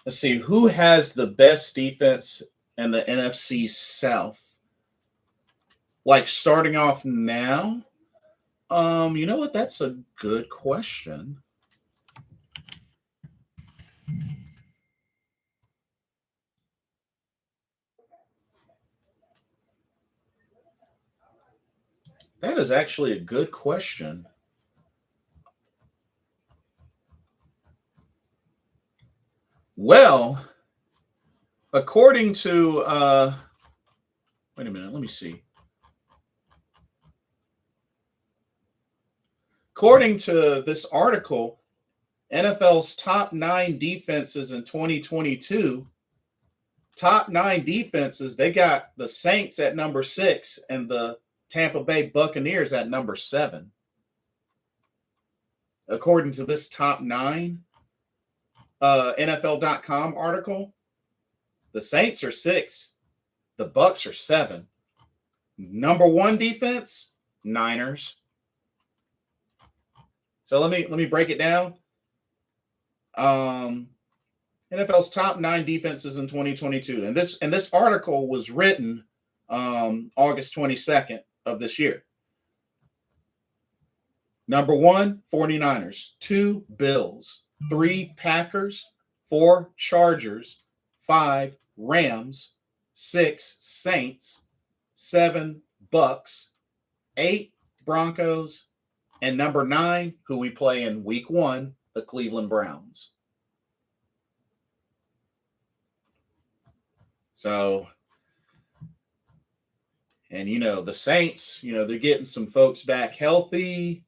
Let's see. Who has the best defense in the NFC South? Like starting off now? You know what? That's a good question. That is actually a good question. Well, according to wait a minute, let me see. According to this article, NFL's top 9 defenses in 2022, top 9 defenses, they got the Saints at number 6 and the Tampa Bay Buccaneers at number 7. According to this top 9 NFL.com article, the Saints are 6, the Bucs are 7. Number 1 defense, Niners. So let me break it down. NFL's top 9 defenses in 2022, and this article was written August 22nd of this year. Number 1, 49ers. 2, Bills. 3, Packers. 4, Chargers. 5, Rams. 6, Saints. 7, Bucks. 8, Broncos. And number 9, who we play in week 1, the Cleveland Browns. So, and the Saints, they're getting some folks back healthy.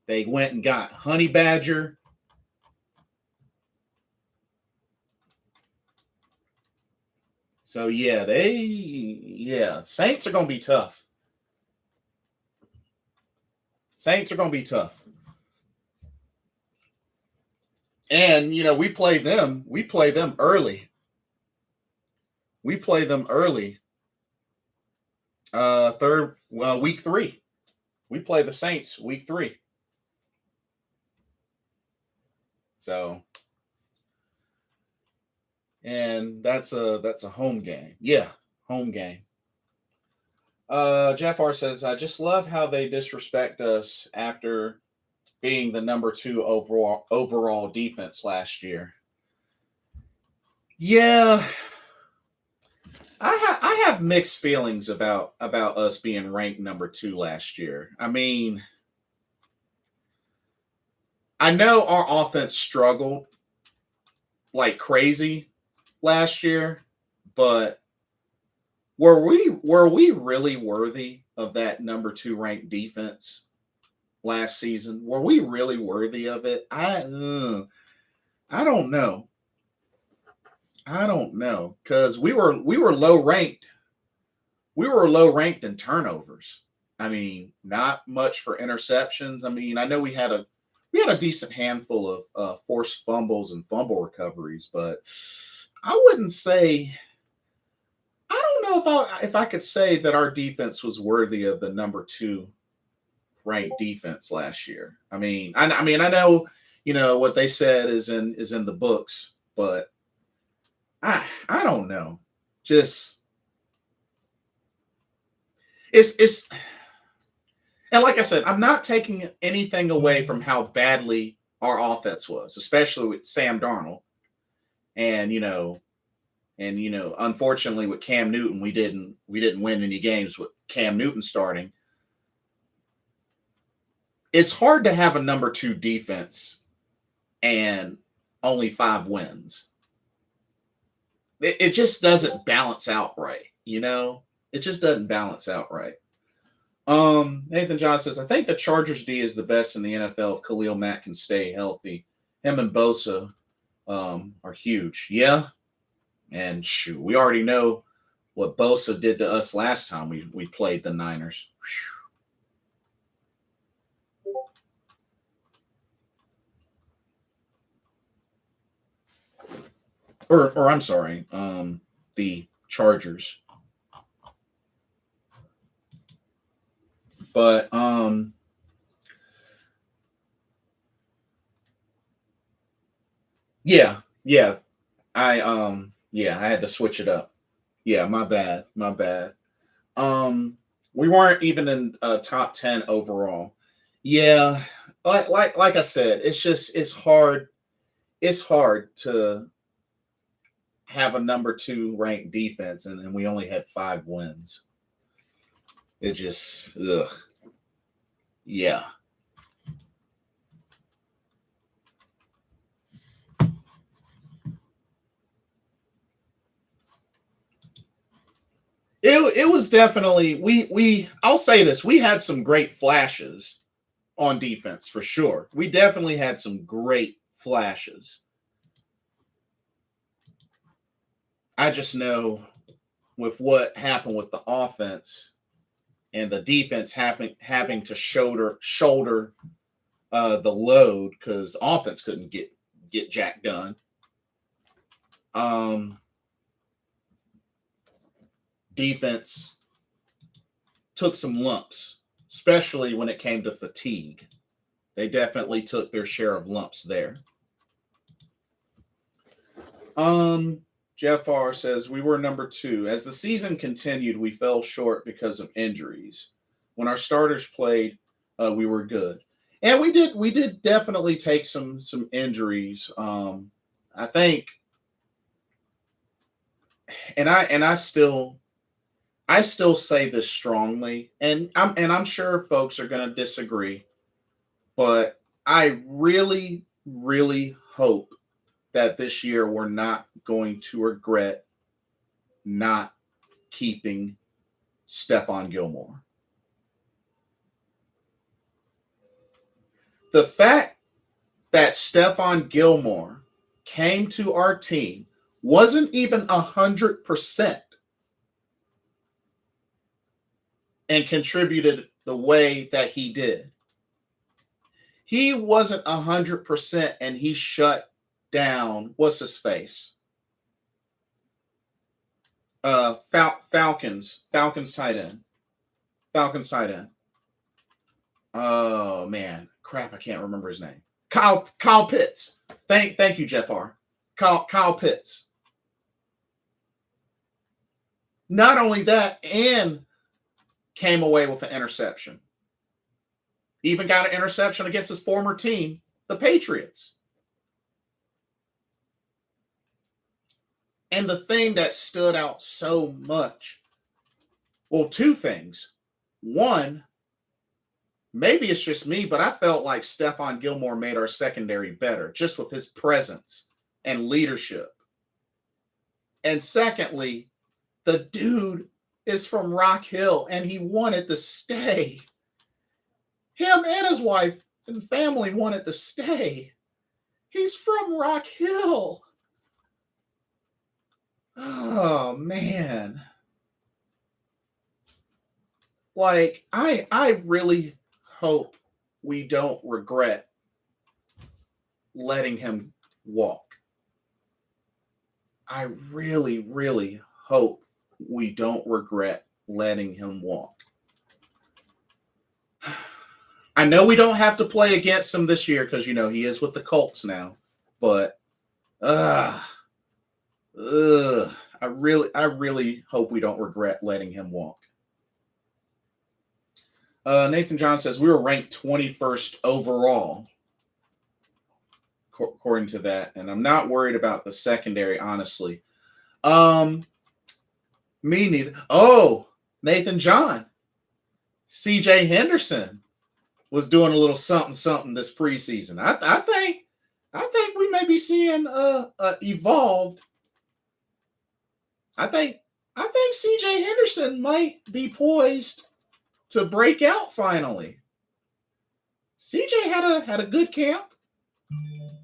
They went and got Honey Badger. So Saints are going to be tough. Saints are going to be tough. And, we play them early. Week 3. We play the Saints week 3. So, and that's a home game. Yeah, home game. Jeff R says, I just love how they disrespect us after being the number 2 overall defense last year. Yeah, I have mixed feelings about us being ranked number 2 last year. I mean, I know our offense struggled like crazy last year, but were we really worthy of that number 2 ranked defense last season? Were we really worthy of it? I don't know. Because we were low ranked. We were low ranked in turnovers. I mean, not much for interceptions. I mean, I know we had a decent handful of forced fumbles and fumble recoveries, but I wouldn't say. I don't know if I could say that our defense was worthy of the number 2 ranked defense last year. I mean, I know what they said is in the books, but I don't know. Just it's and like I said, I'm not taking anything away from how badly our offense was, especially with Sam Darnold. And unfortunately with Cam Newton, we didn't win any games with Cam Newton starting. It's hard to have a number 2 defense and only 5 wins. It just doesn't balance out right. it just doesn't balance out right. Nathan John says, I think the Chargers D is the best in the NFL if Khalil Mack can stay healthy. Him and Bosa are huge. Yeah. And shoot, we already know what Bosa did to us last time we played the Niners. Or I'm sorry, the Chargers. But yeah. I had to switch it up. Yeah, my bad. We weren't even in top 10 overall. Yeah, like I said, it's hard to have a number 2 ranked defense and we only had 5 wins. It just yeah. It was definitely I'll say this, we had some great flashes on defense for sure. We definitely had some great flashes. I just know with what happened with the offense and the defense having to shoulder the load because offense couldn't get jack done. Defense took some lumps, especially when it came to fatigue. They definitely took their share of lumps there. Jeff R says, we were number 2. As the season continued, we fell short because of injuries. When our starters played, we were good. And we did definitely take some injuries. I think, and I still say this strongly, and I'm sure folks are going to disagree, but I really, really hope that this year we're not going to regret not keeping Stephon Gilmore. The fact that Stephon Gilmore came to our team wasn't even 100% and contributed the way that he did. He wasn't 100% and he shut down, what's his face? Falcons tight end. Oh man, crap! I can't remember his name. Kyle Pitts. Thank you, Jeff R. Kyle Pitts. Not only that, and came away with an interception. Even got an interception against his former team, the Patriots. And the thing that stood out so much, well, 2 things. One, maybe it's just me, but I felt like Stephon Gilmore made our secondary better just with his presence and leadership. And secondly, the dude is from Rock Hill and he wanted to stay. Him and his wife and family wanted to stay. He's from Rock Hill. Oh, man. Like, I really hope we don't regret letting him walk. I really, really hope we don't regret letting him walk. I know we don't have to play against him this year because, he is with the Colts now. But, I really hope we don't regret letting him walk. Nathan John says, we were ranked 21st overall, according to that. And I'm not worried about the secondary, honestly. Me neither. Oh, Nathan John. CJ Henderson was doing a little something this preseason. I think we may be seeing evolved. I think I think CJ Henderson might be poised to break out finally. CJ had a good camp,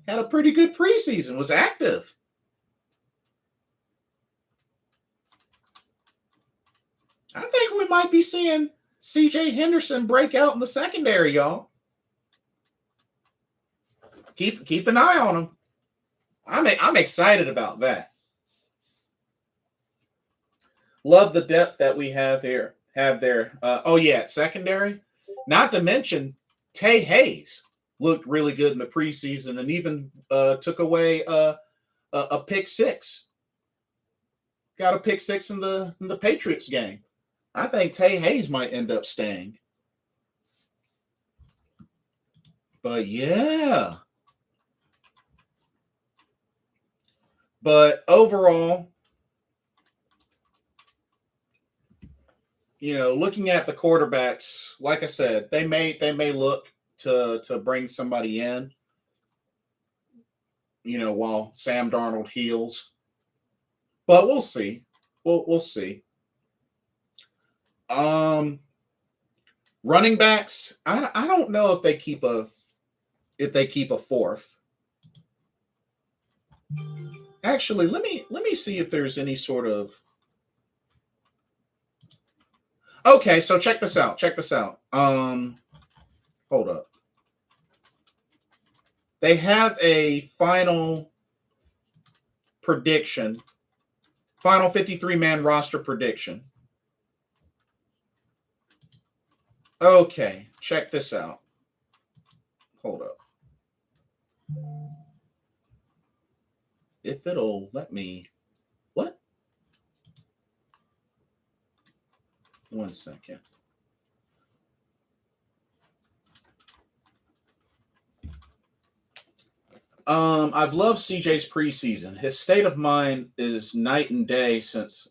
had a pretty good preseason, was active. I think we might be seeing CJ Henderson break out in the secondary, y'all. Keep an eye on him. I'm excited about that. Love the depth that we have there. Secondary. Not to mention Tay Hayes looked really good in the preseason and even took away a pick six. Got a pick six in the Patriots game. I think Tay Hayes might end up staying. But yeah. But overall, looking at the quarterbacks, like I said, they may look to bring somebody in, while Sam Darnold heals. But we'll see. We'll see. Running backs, I don't know if they keep a fourth. Actually, let me see if there's any sort of. Okay, so check this out. Hold up. They have a final prediction, final 53-man roster prediction. Okay, check this out. Hold up. If it'll let me. What? 1 second. I've loved CJ's preseason. His state of mind is night and day since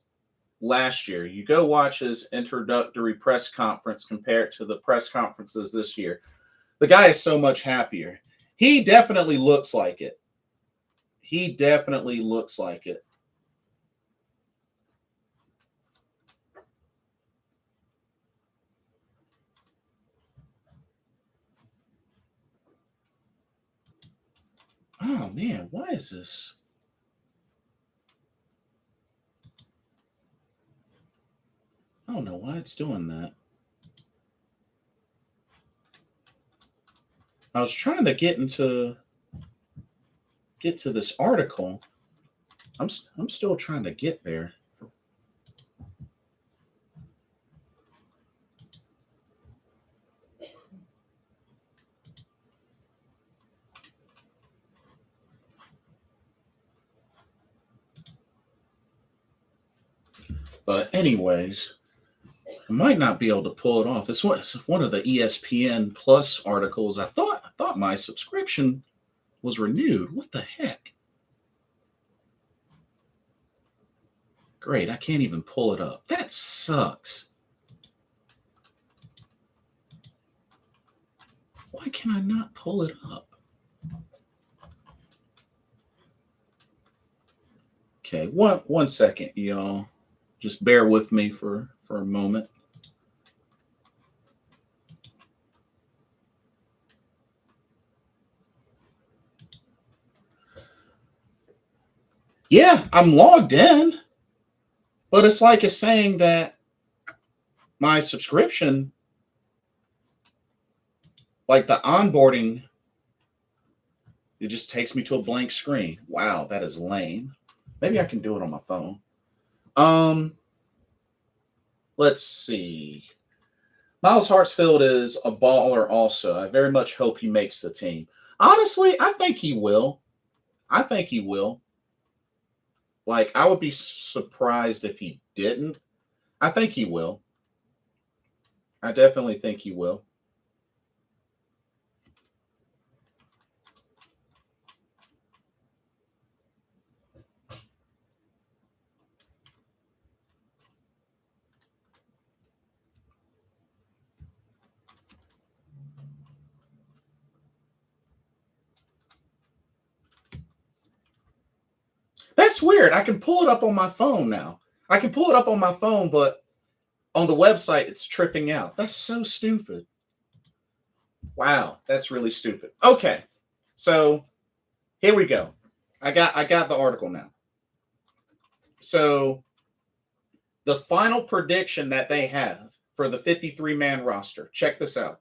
last year. You go watch his introductory press conference compared to the press conferences this year. The guy is so much happier. He definitely looks like it. Oh, man, why is this? I don't know why it's doing that. I was trying to get to this article. I'm still trying to get there. But anyways, I might not be able to pull it off. It's one of the ESPN Plus articles. I thought my subscription was renewed. What the heck? Great, I can't even pull it up. That sucks. Why can I not pull it up? Okay, one second, y'all. Just bear with me for a moment. Yeah, I'm logged in, but it's like it's saying that my subscription, like the onboarding, it just takes me to a blank screen. Wow, that is lame. Maybe I can do it on my phone. Let's see. Miles Hartsfield is a baller also. I very much hope he makes the team. Honestly, I think he will. Like, I would be surprised if he didn't. I think he will. I definitely think he will. That's weird. I can pull it up on my phone now. I can pull it up on my phone, but on the website, it's tripping out. That's so stupid. Wow, that's really stupid. Okay, so here we go. I got the article now. So the final prediction that they have for the 53-man roster. Check this out.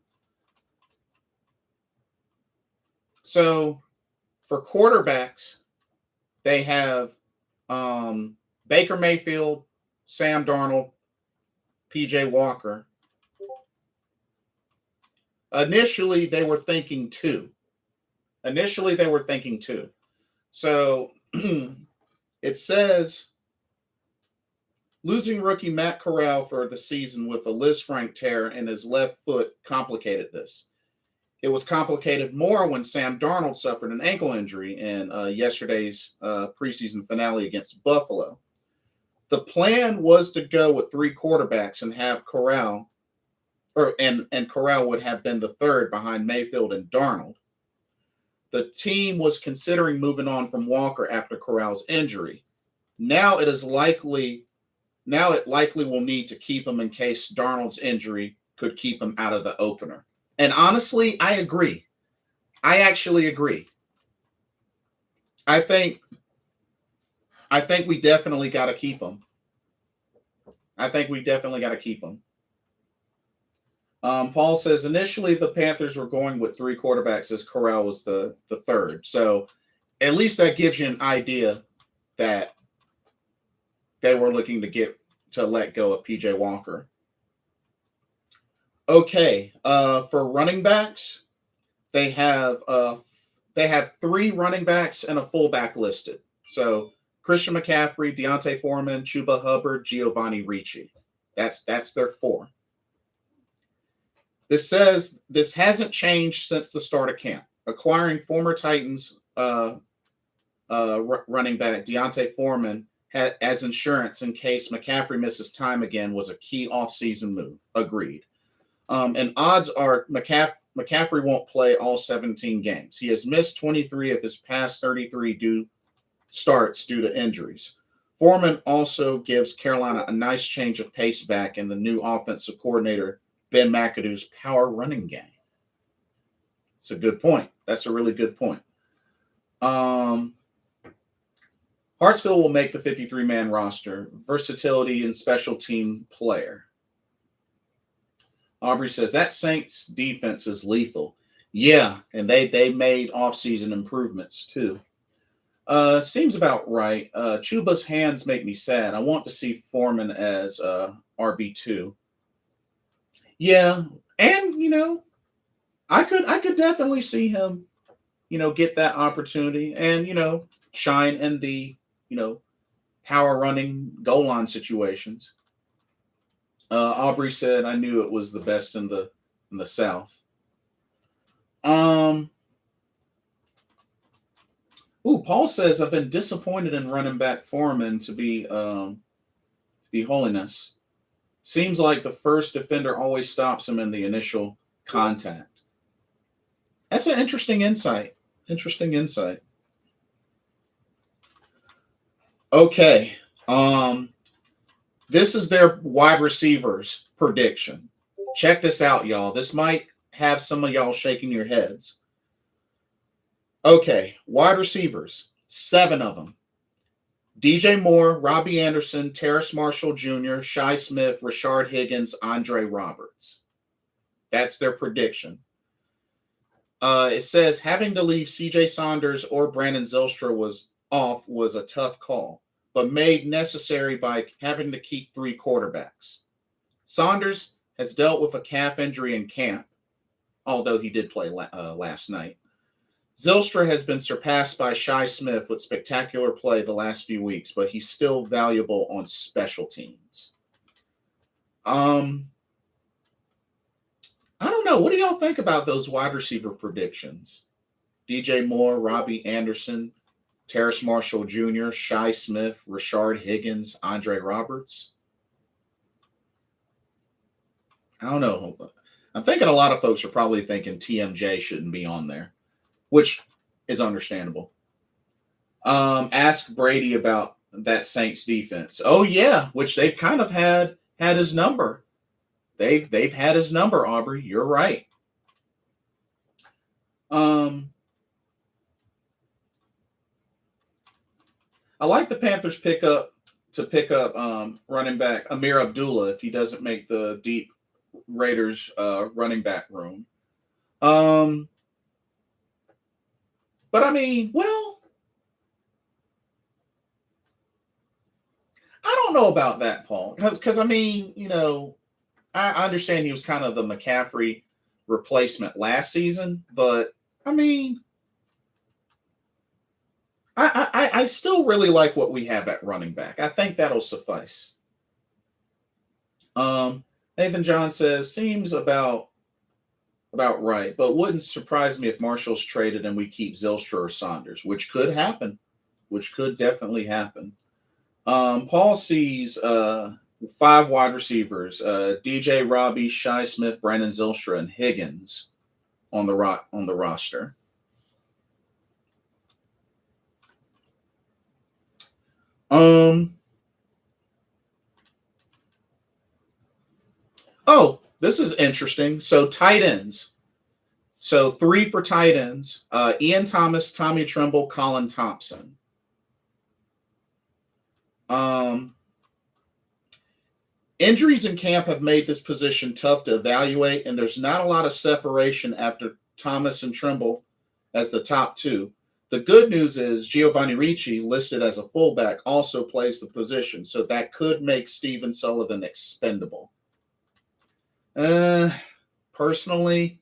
So for quarterbacks, they have Baker Mayfield, Sam Darnold, PJ Walker. Initially, they were thinking two. So it says losing rookie Matt Corral for the season with a Lisfranc tear in his left foot complicated this. It was complicated more when Sam Darnold suffered an ankle injury in yesterday's preseason finale against Buffalo. The plan was to go with three quarterbacks and have Corral, and Corral would have been the third behind Mayfield and Darnold. The team was considering moving on from Walker after Corral's injury. Now it likely will need to keep him in case Darnold's injury could keep him out of the opener. And honestly, I agree. I actually agree. I think we definitely got to keep him. Paul says initially the Panthers were going with three quarterbacks as Corral was the third. So at least that gives you an idea that they were looking to let go of PJ Walker. Okay, for running backs, they have three running backs and a fullback listed. So Christian McCaffrey, Deontay Foreman, Chuba Hubbard, Giovanni Ricci. That's their four. This says this hasn't changed since the start of camp. Acquiring former Titans running back Deontay Foreman as insurance in case McCaffrey misses time again was a key offseason move. Agreed. And odds are McCaffrey won't play all 17 games. He has missed 23 of his past 33 starts due to injuries. Foreman also gives Carolina a nice change of pace back in the new offensive coordinator, Ben McAdoo's power running game. It's a good point. That's a really good point. Hartsfield will make the 53-man roster. Versatility and special team player. Aubrey says that Saints defense is lethal. Yeah, and they made offseason improvements too. Seems about right. Chuba's hands make me sad. I want to see Foreman as RB2. Yeah, and I could definitely see him, get that opportunity and shine in the power running goal line situations. Aubrey said, I knew it was the best in the South. Paul says, I've been disappointed in running back Foreman to be holiness. Seems like the first defender always stops him in the initial contact. That's an interesting insight. Okay. This is their wide receivers prediction. Check this out, y'all. This might have some of y'all shaking your heads. Okay, wide receivers, 7 of them. DJ Moore, Robbie Anderson, Terrace Marshall Jr., Shi Smith, Rashard Higgins, Andre Roberts. That's their prediction. It says having to leave CJ Saunders or Brandon Zylstra was a tough call, but made necessary by having to keep 3 quarterbacks. Saunders has dealt with a calf injury in camp, although he did play last night. Zylstra has been surpassed by Shi Smith with spectacular play the last few weeks, but he's still valuable on special teams. I don't know. What do y'all think about those wide receiver predictions? DJ Moore, Robbie Anderson, Terrace Marshall Jr., Shi Smith, Rashard Higgins, Andre Roberts. I don't know. I'm thinking a lot of folks are probably thinking TMJ shouldn't be on there, which is understandable. Ask Brady about that Saints defense. Oh yeah, which they've kind of had his number. They've had his number, Aubrey. You're right. I like the Panthers pick up running back Amir Abdullah if he doesn't make the deep Raiders running back room. But I mean, well, I don't know about that, Paul, because I mean, I understand he was kind of the McCaffrey replacement last season, but I mean, I still really like what we have at running back. I think that'll suffice. Nathan John says seems about right, but wouldn't surprise me if Marshall's traded and we keep Zylstra or Saunders, which could happen, which could definitely happen. Paul sees 5 wide receivers: DJ, Robbie, Shi Smith, Brandon Zylstra, and Higgins on the roster. Oh, this is interesting. So tight ends. So 3 for tight ends: Ian Thomas, Tommy Tremble, Colin Thompson. Injuries in camp have made this position tough to evaluate, and there's not a lot of separation after Thomas and Tremble as the top 2. The good news is Giovanni Ricci, listed as a fullback, also plays the position, so that could make Steven Sullivan expendable. Personally,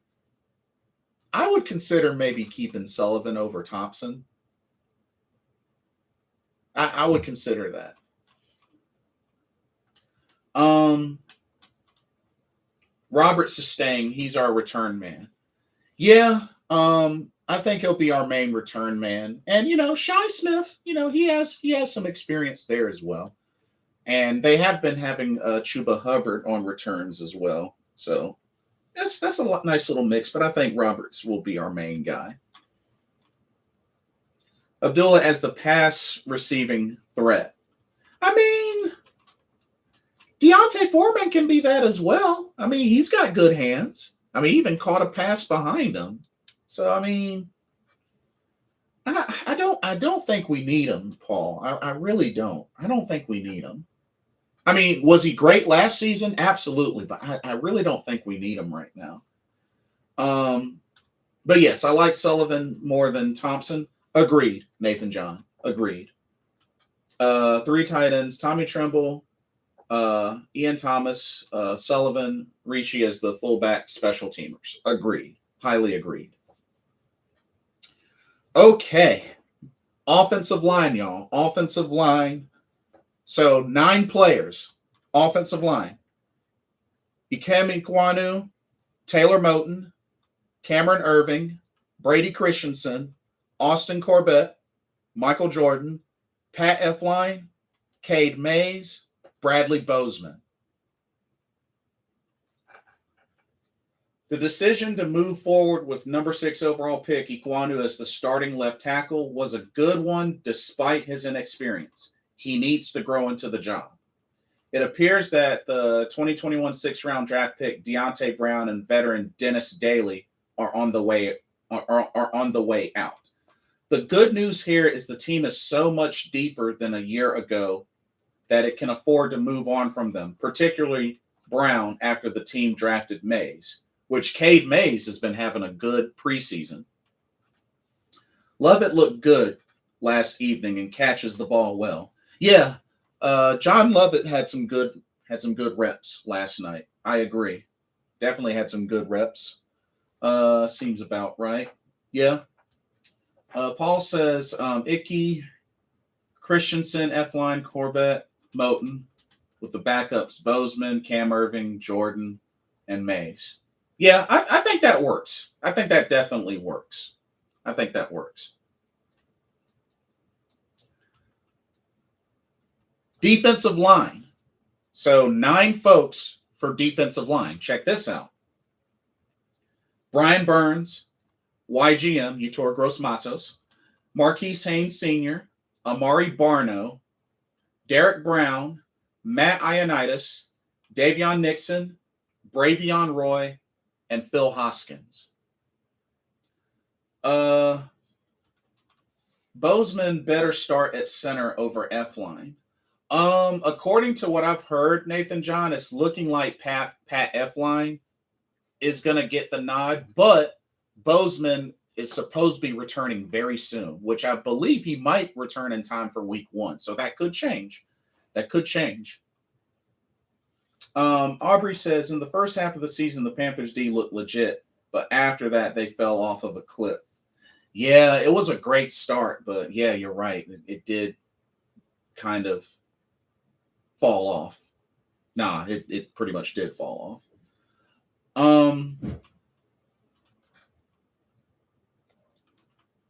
I would consider maybe keeping Sullivan over Thompson. I would consider that. Robert Sustain, he's our return man. Yeah, I think he'll be our main return man. And Shi Smith, he has some experience there as well. And they have been having Chuba Hubbard on returns as well. So that's a nice little mix, but I think Roberts will be our main guy. Abdullah as the pass receiving threat. I mean, Deontay Foreman can be that as well. I mean, he's got good hands. I mean, he even caught a pass behind him. So, I mean, I don't think we need him, Paul. I really don't. I don't think we need him. I mean, was he great last season? Absolutely. But I really don't think we need him right now. But yes, I like Sullivan more than Thompson. Agreed, Nathan John. Agreed. 3 tight ends: Tommy Tremble, Ian Thomas, Sullivan, Ricci as the fullback special teamers. Agreed. Highly agreed. Okay. Offensive line, y'all. Offensive line. So 9 players. Offensive line: Ikem Ekwonu, Taylor Moton, Cameron Irving, Brady Christensen, Austin Corbett, Michael Jordan, Pat Elflein, Cade Mays, Bradley Bozeman. The decision to move forward with number 6 overall pick Ekwonu as the starting left tackle was a good one despite his inexperience. He needs to grow into the job. It appears that the 2021 6th-round draft pick Deontay Brown and veteran Dennis Daly are on the way out. The good news here is the team is so much deeper than a year ago that it can afford to move on from them, particularly Brown after the team drafted Mays, which Cade Mays has been having a good preseason. Lovett looked good last evening and catches the ball well. Yeah, John Lovett had some good reps last night. I agree. Definitely had some good reps. Seems about right. Yeah. Paul says Icky, Christensen, Elflein, Corbett, Moton, with the backups Bozeman, Cam Irving, Jordan, and Mays. Yeah, I think that works. I think that definitely works. I think that works. Defensive line. So 9 folks for defensive line. Check this out: Brian Burns, YGM, Yutor Gross Matos, Marquise Haynes Sr., Amari Barno, Derrick Brown, Matt Ioannidis, Davion Nixon, Bravion Roy, and Phil Hoskins. Bozeman better start at center over F-line. According to what I've heard, Nathan John, it's looking like Pat F-line is going to get the nod, but Bozeman is supposed to be returning very soon, which I believe he might return in time for week 1. So that could change. Aubrey says, in the first half of the season, the Panthers D looked legit, but after that, they fell off of a cliff. Yeah, it was a great start, but yeah, you're right. It did kind of fall off. Nah, it pretty much did fall off.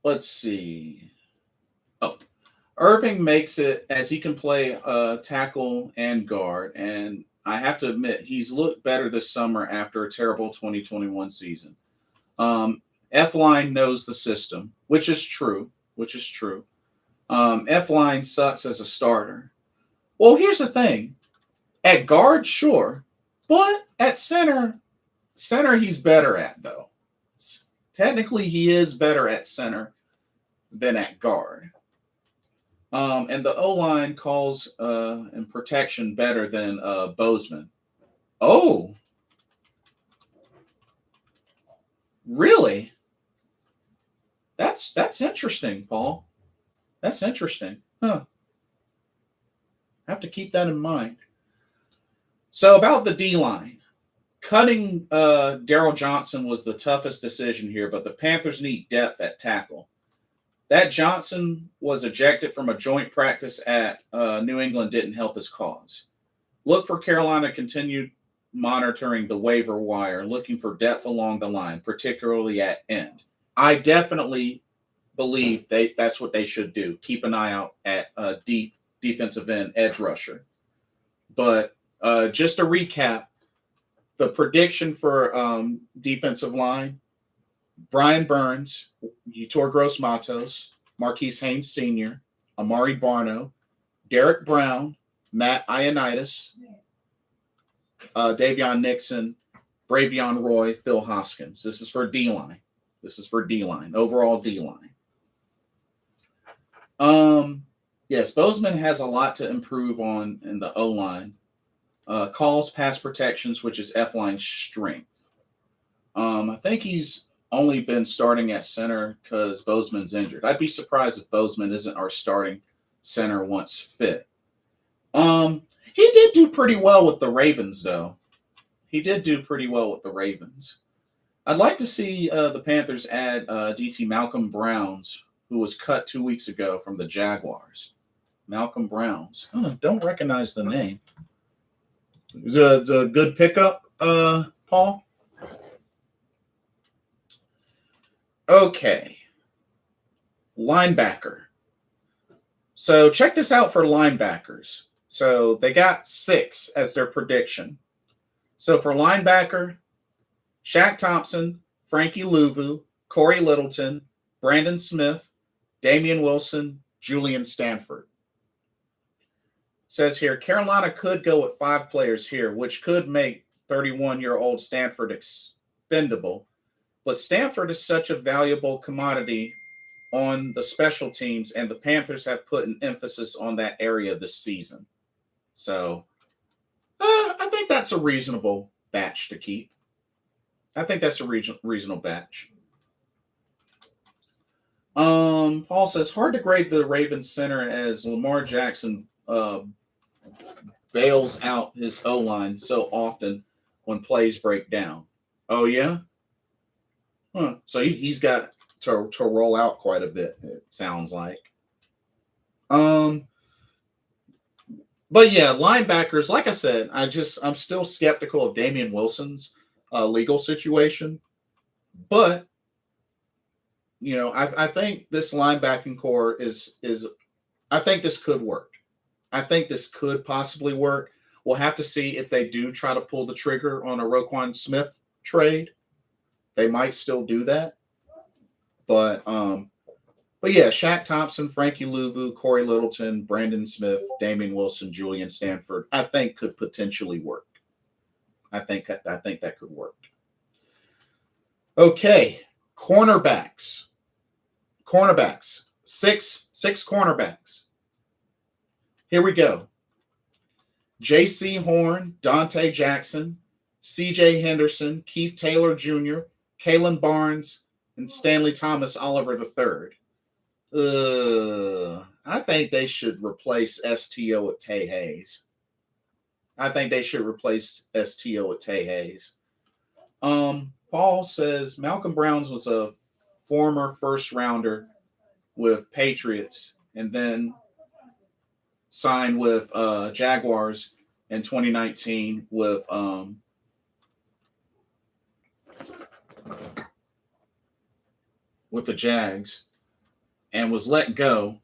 Let's see. Oh, Irving makes it as he can play tackle and guard, and I have to admit he's looked better this summer after a terrible 2021 season. F-line knows the system, which is true. F-line sucks as a starter. Well, here's the thing. At guard, sure, but at center he's better at, though. Technically, he is better at center than at guard. And the O-line calls and protection better than Bozeman. Oh, really? That's interesting, Paul. That's interesting. Huh. I have to keep that in mind. So about the D-line. Cutting Daryl Johnson was the toughest decision here, but the Panthers need depth at tackle. That Johnson was ejected from a joint practice at New England didn't help his cause. Look for Carolina to continue monitoring the waiver wire, looking for depth along the line, particularly at end. I definitely believe that's what they should do. Keep an eye out at a deep defensive end edge rusher. But just to recap, the prediction for defensive line, Brian Burns, Yetur Gross-Matos, Marquise Haynes Sr., Amari Barno, Derrick Brown, Matt Ioannidis, Davion Nixon, Bravion Roy, Phil Hoskins. This is for D-line. Overall D-line. Yes, Bozeman has a lot to improve on in the O-line. Calls, pass protections, which is F-line's strength. I think he's only been starting at center because Bozeman's injured. I'd be surprised if Bozeman isn't our starting center once fit. He did do pretty well with the Ravens, though. I'd like to see the Panthers add DT Malcolm Browns, who was cut 2 weeks ago from the Jaguars. Malcolm Browns. Don't recognize the name. Is it a good pickup, Paul? Okay. Linebacker. So check this out for linebackers. So they got 6 as their prediction. So for linebacker, Shaq Thompson, Frankie Louvu, Corey Littleton, Brandon Smith, Damian Wilson, Julian Stanford. Says here, Carolina could go with 5 players here, which could make 31-year-old Stanford expendable. But Stanford is such a valuable commodity on the special teams, and the Panthers have put an emphasis on that area this season. So I think that's a reasonable batch to keep. Reasonable batch. Paul says, hard to grade the Ravens center as Lamar Jackson bails out his O-line so often when plays break down. Oh, yeah? Huh. So he's got to roll out quite a bit, it sounds like. But yeah, linebackers, like I said, I'm still skeptical of Damian Wilson's legal situation. But, you know, I think this linebacking core is I think this could work. I think this could possibly work. We'll have to see if they do try to pull the trigger on a Roquan Smith trade. They might still do that. But But yeah, Shaq Thompson, Frankie Louvu, Corey Littleton, Brandon Smith, Damian Wilson, Julian Stanford, I think could potentially work. I think that could work. Okay, cornerbacks. Six cornerbacks. Here we go. J.C. Horn, Dante Jackson, C.J. Henderson, Keith Taylor Jr., Kalen Barnes, and Stanley Thomas Oliver III. I think they should replace STO with Tay Hayes. Paul says Malcolm Brown was a former first rounder with Patriots and then signed with Jaguars in 2019 with the Jags and was let go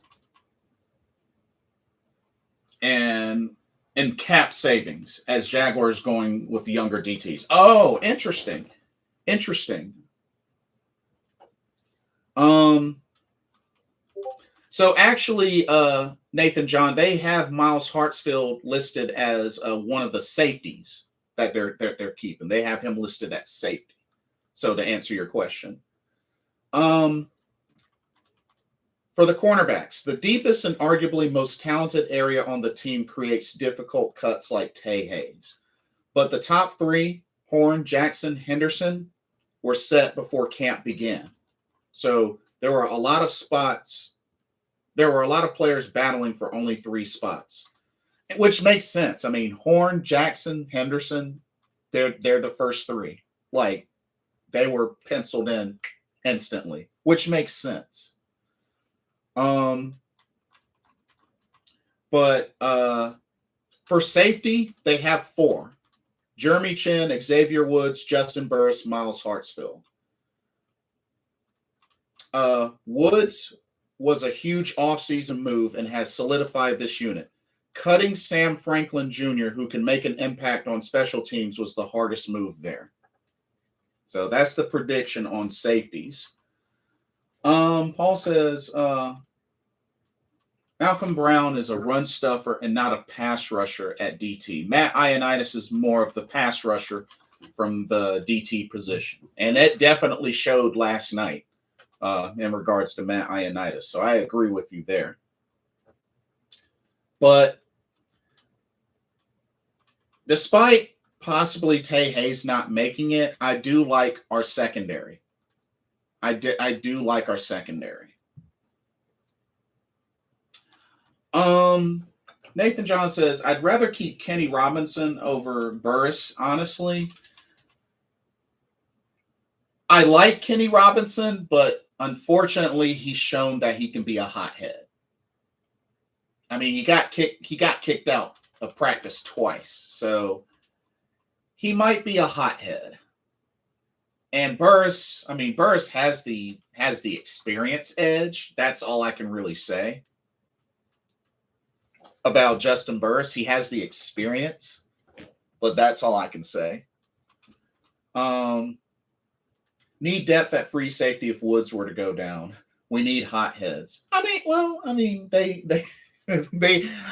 and in cap savings as Jaguars going with younger DTs. Oh, interesting. So actually, Nathan John, they have Miles Hartsfield listed as one of the safeties that they're keeping. They have him listed as safety. So to answer your question, for the cornerbacks, the deepest and arguably most talented area on the team creates difficult cuts like Tay Hayes. But the top three, Horn, Jackson, Henderson, were set before camp began. So there were a lot of spots. There were a lot of players battling for only 3 spots, which makes sense. I mean, Horn, Jackson, Henderson, they're the first 3. Like, they were penciled in instantly, which makes sense. But for safety, they have 4. Jeremy Chin, Xavier Woods, Justin Burris, Miles Hartsfield. Woods was a huge offseason move and has solidified this unit. Cutting Sam Franklin Jr., who can make an impact on special teams, was the hardest move there. So that's the prediction on safeties. Paul says Malcolm Brown is a run stuffer and not a pass rusher at DT. Matt Ioannidis is more of the pass rusher from the DT position. And it definitely showed last night in regards to Matt Ioannidis. So I agree with you there. But despite possibly Tay Hayes not making it, I do like our secondary. I do like our secondary. Nathan John says, I'd rather keep Kenny Robinson over Burris, honestly. I like Kenny Robinson, but unfortunately, he's shown that he can be a hothead. I mean, he got kicked out of practice twice, so he might be a hothead. And Burris has the experience edge. That's all I can really say about Justin Burris. He has the experience, but that's all I can say. Need depth at free safety if Woods were to go down. We need hotheads. They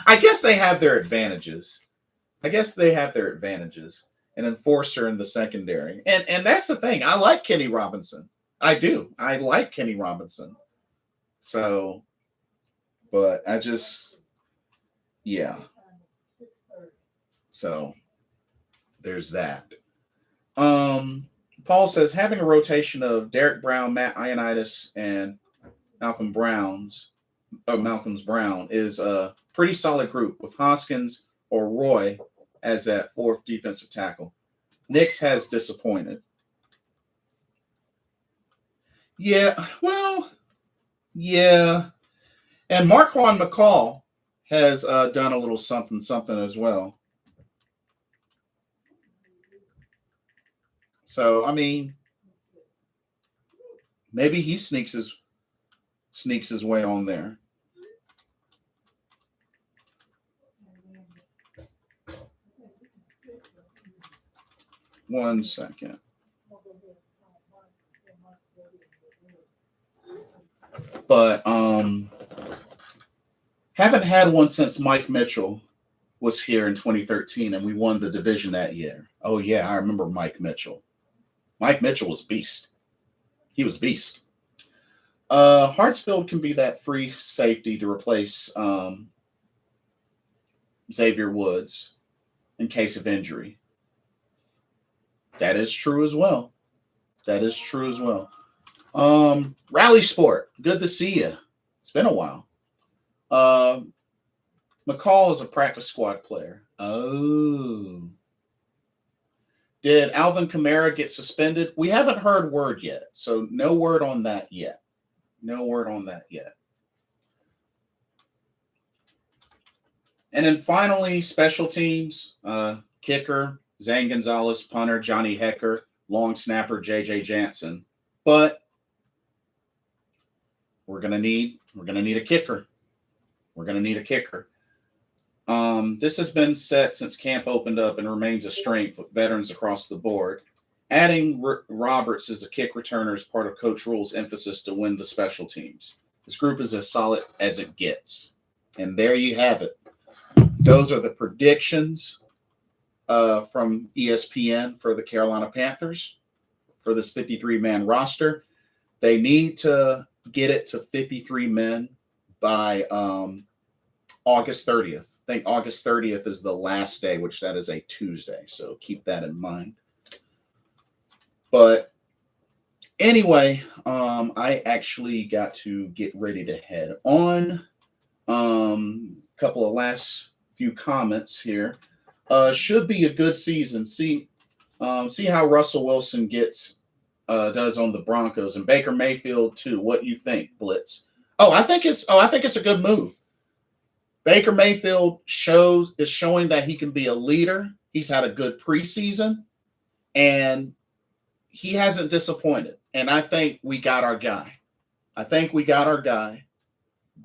I guess they have their advantages. An enforcer in the secondary. And that's the thing. I like Kenny Robinson. I do. I like Kenny Robinson. So, but I just, yeah. So, there's that. Paul says, having a rotation of Derrick Brown, Matt Ioannidis, and Malcolm Brown is a pretty solid group with Hoskins or Roy as that 4th defensive tackle. Nix has disappointed. Yeah, well, yeah. And Marquand McCall has done a little something as well. So, I mean, maybe he sneaks his way on there. One second. But haven't had one since Mike Mitchell was here in 2013 and we won the division that year. Oh yeah, I remember Mike Mitchell. Mike Mitchell was beast. He was beast. Hartsfield can be that free safety to replace Xavier Woods in case of injury. That is true as well. That is true as well. Rally Sport, good to see you. It's been a while. McCall is a practice squad player. Oh. Did Alvin Kamara get suspended? We haven't heard word yet, so no word on that yet. No word on that yet. And then finally, special teams, kicker, Zane Gonzalez, punter, Johnny Hecker, long snapper, J.J. Jansen. But we're gonna need a kicker. We're gonna need a kicker. This has been set since camp opened up and remains a strength with veterans across the board. Adding Roberts as a kick returner is part of Coach Rule's emphasis to win the special teams. This group is as solid as it gets. And there you have it. Those are the predictions from ESPN for the Carolina Panthers for this 53-man roster. They need to get it to 53 men by August 30th. I think August 30th is the last day, which that is a Tuesday. So keep that in mind. But anyway, I actually got to get ready to head on. A couple of last few comments here. Should be a good season. See how Russell Wilson does on the Broncos and Baker Mayfield too. What you think, Blitz? I think it's a good move. Baker Mayfield is showing that he can be a leader. He's had a good preseason, and he hasn't disappointed. And I think we got our guy.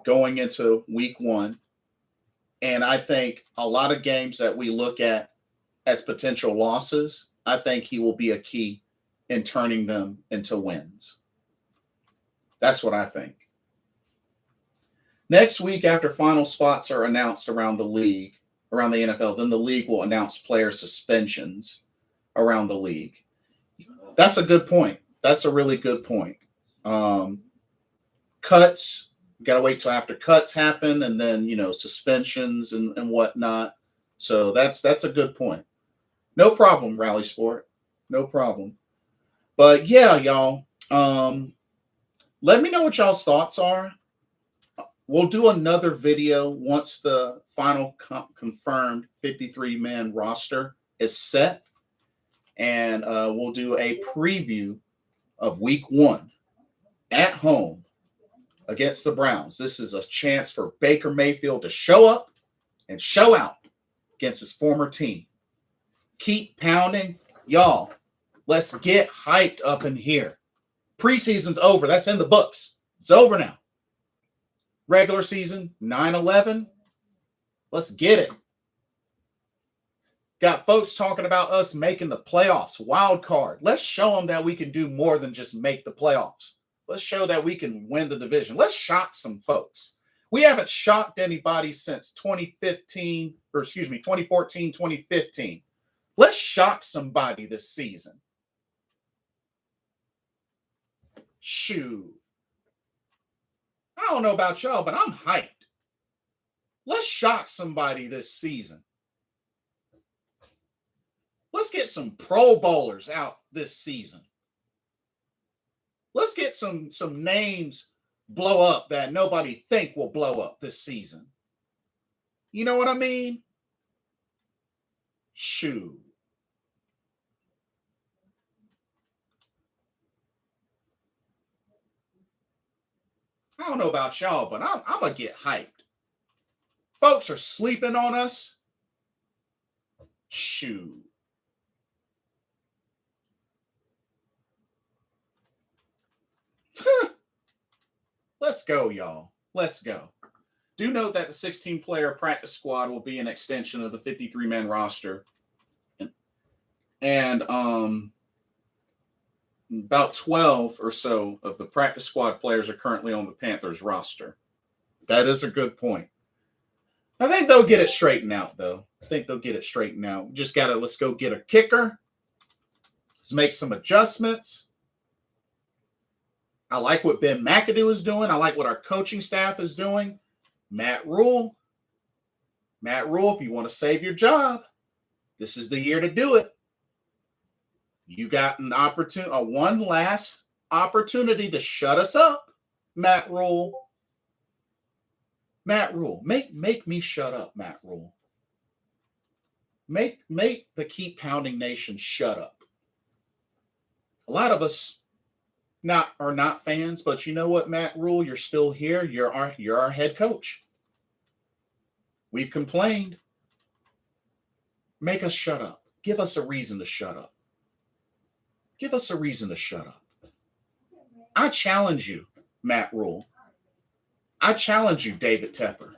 Going into week 1. And I think a lot of games that we look at as potential losses, I think he will be a key in turning them into wins. That's what I think. Next week, after final spots are announced around the NFL, then the league will announce player suspensions around the league. That's a good point. That's a really good point. Cuts, we got to wait till after cuts happen and then, suspensions and whatnot. So that's a good point. No problem, Rally Sport. No problem. But yeah, y'all, let me know what y'all's thoughts are. We'll do another video once the final confirmed 53-man roster is set. And we'll do a preview of week 1 at home against the Browns. This is a chance for Baker Mayfield to show up and show out against his former team. Keep pounding. Y'all, let's get hyped up in here. Preseason's over. That's in the books. It's over now. Regular season, 9-11. Let's get it. Got folks talking about us making the playoffs, wild card. Let's show them that we can do more than just make the playoffs. Let's show that we can win the division. Let's shock some folks. We haven't shocked anybody since 2014, 2015. Let's shock somebody this season. Shoot. I don't know about y'all, but I'm hyped. Let's shock somebody this season. Let's get some Pro Bowlers out this season. Let's get some names blow up that nobody think will blow up this season. You know what I mean? Shoot. I don't know about y'all, but I'm going to get hyped. Folks are sleeping on us. Shoot. Let's go, y'all. Let's go. Do note that the 16-player practice squad will be an extension of the 53-man roster. And about 12 or so of the practice squad players are currently on the Panthers roster. That is a good point. I think they'll get it straightened out, though. Just let's go get a kicker. Let's make some adjustments. I like what Ben McAdoo is doing. I like what our coaching staff is doing. Matt Rule, if you want to save your job, this is the year to do it. You got an opportunity, one last opportunity to shut us up, Matt Rule. Make me shut up, Matt Rule. Make the Keep Pounding Nation shut up. A lot of us are not fans, but you know what, Matt Rule, you're still here. You're our head coach. We've complained. Make us shut up. Give us a reason to shut up. I challenge you, Matt Rule. I challenge you, David Tepper.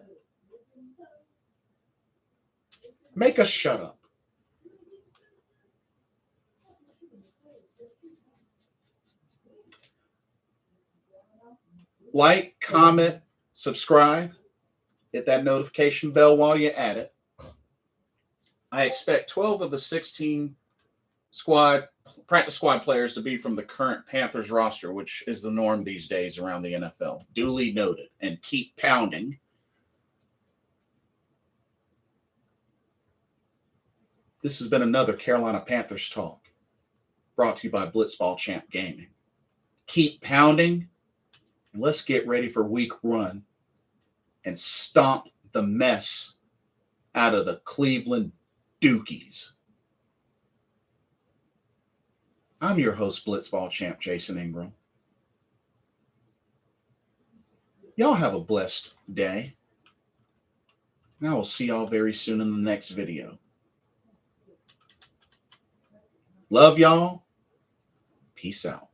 Make us shut up. Like, comment, subscribe. Hit that notification bell while you're at it. I expect 12 of the 16 practice squad players to be from the current Panthers roster, which is the norm these days around the NFL. Duly noted. And keep pounding. This has been another Carolina Panthers Talk, brought to you by Blitzball Champ Gaming. Keep pounding, and let's get ready for week 1 and stomp the mess out of the Cleveland Dookies. I'm your host, Blitzball Champ Jason Ingram. Y'all have a blessed day. And I will see y'all very soon in the next video. Love y'all. Peace out.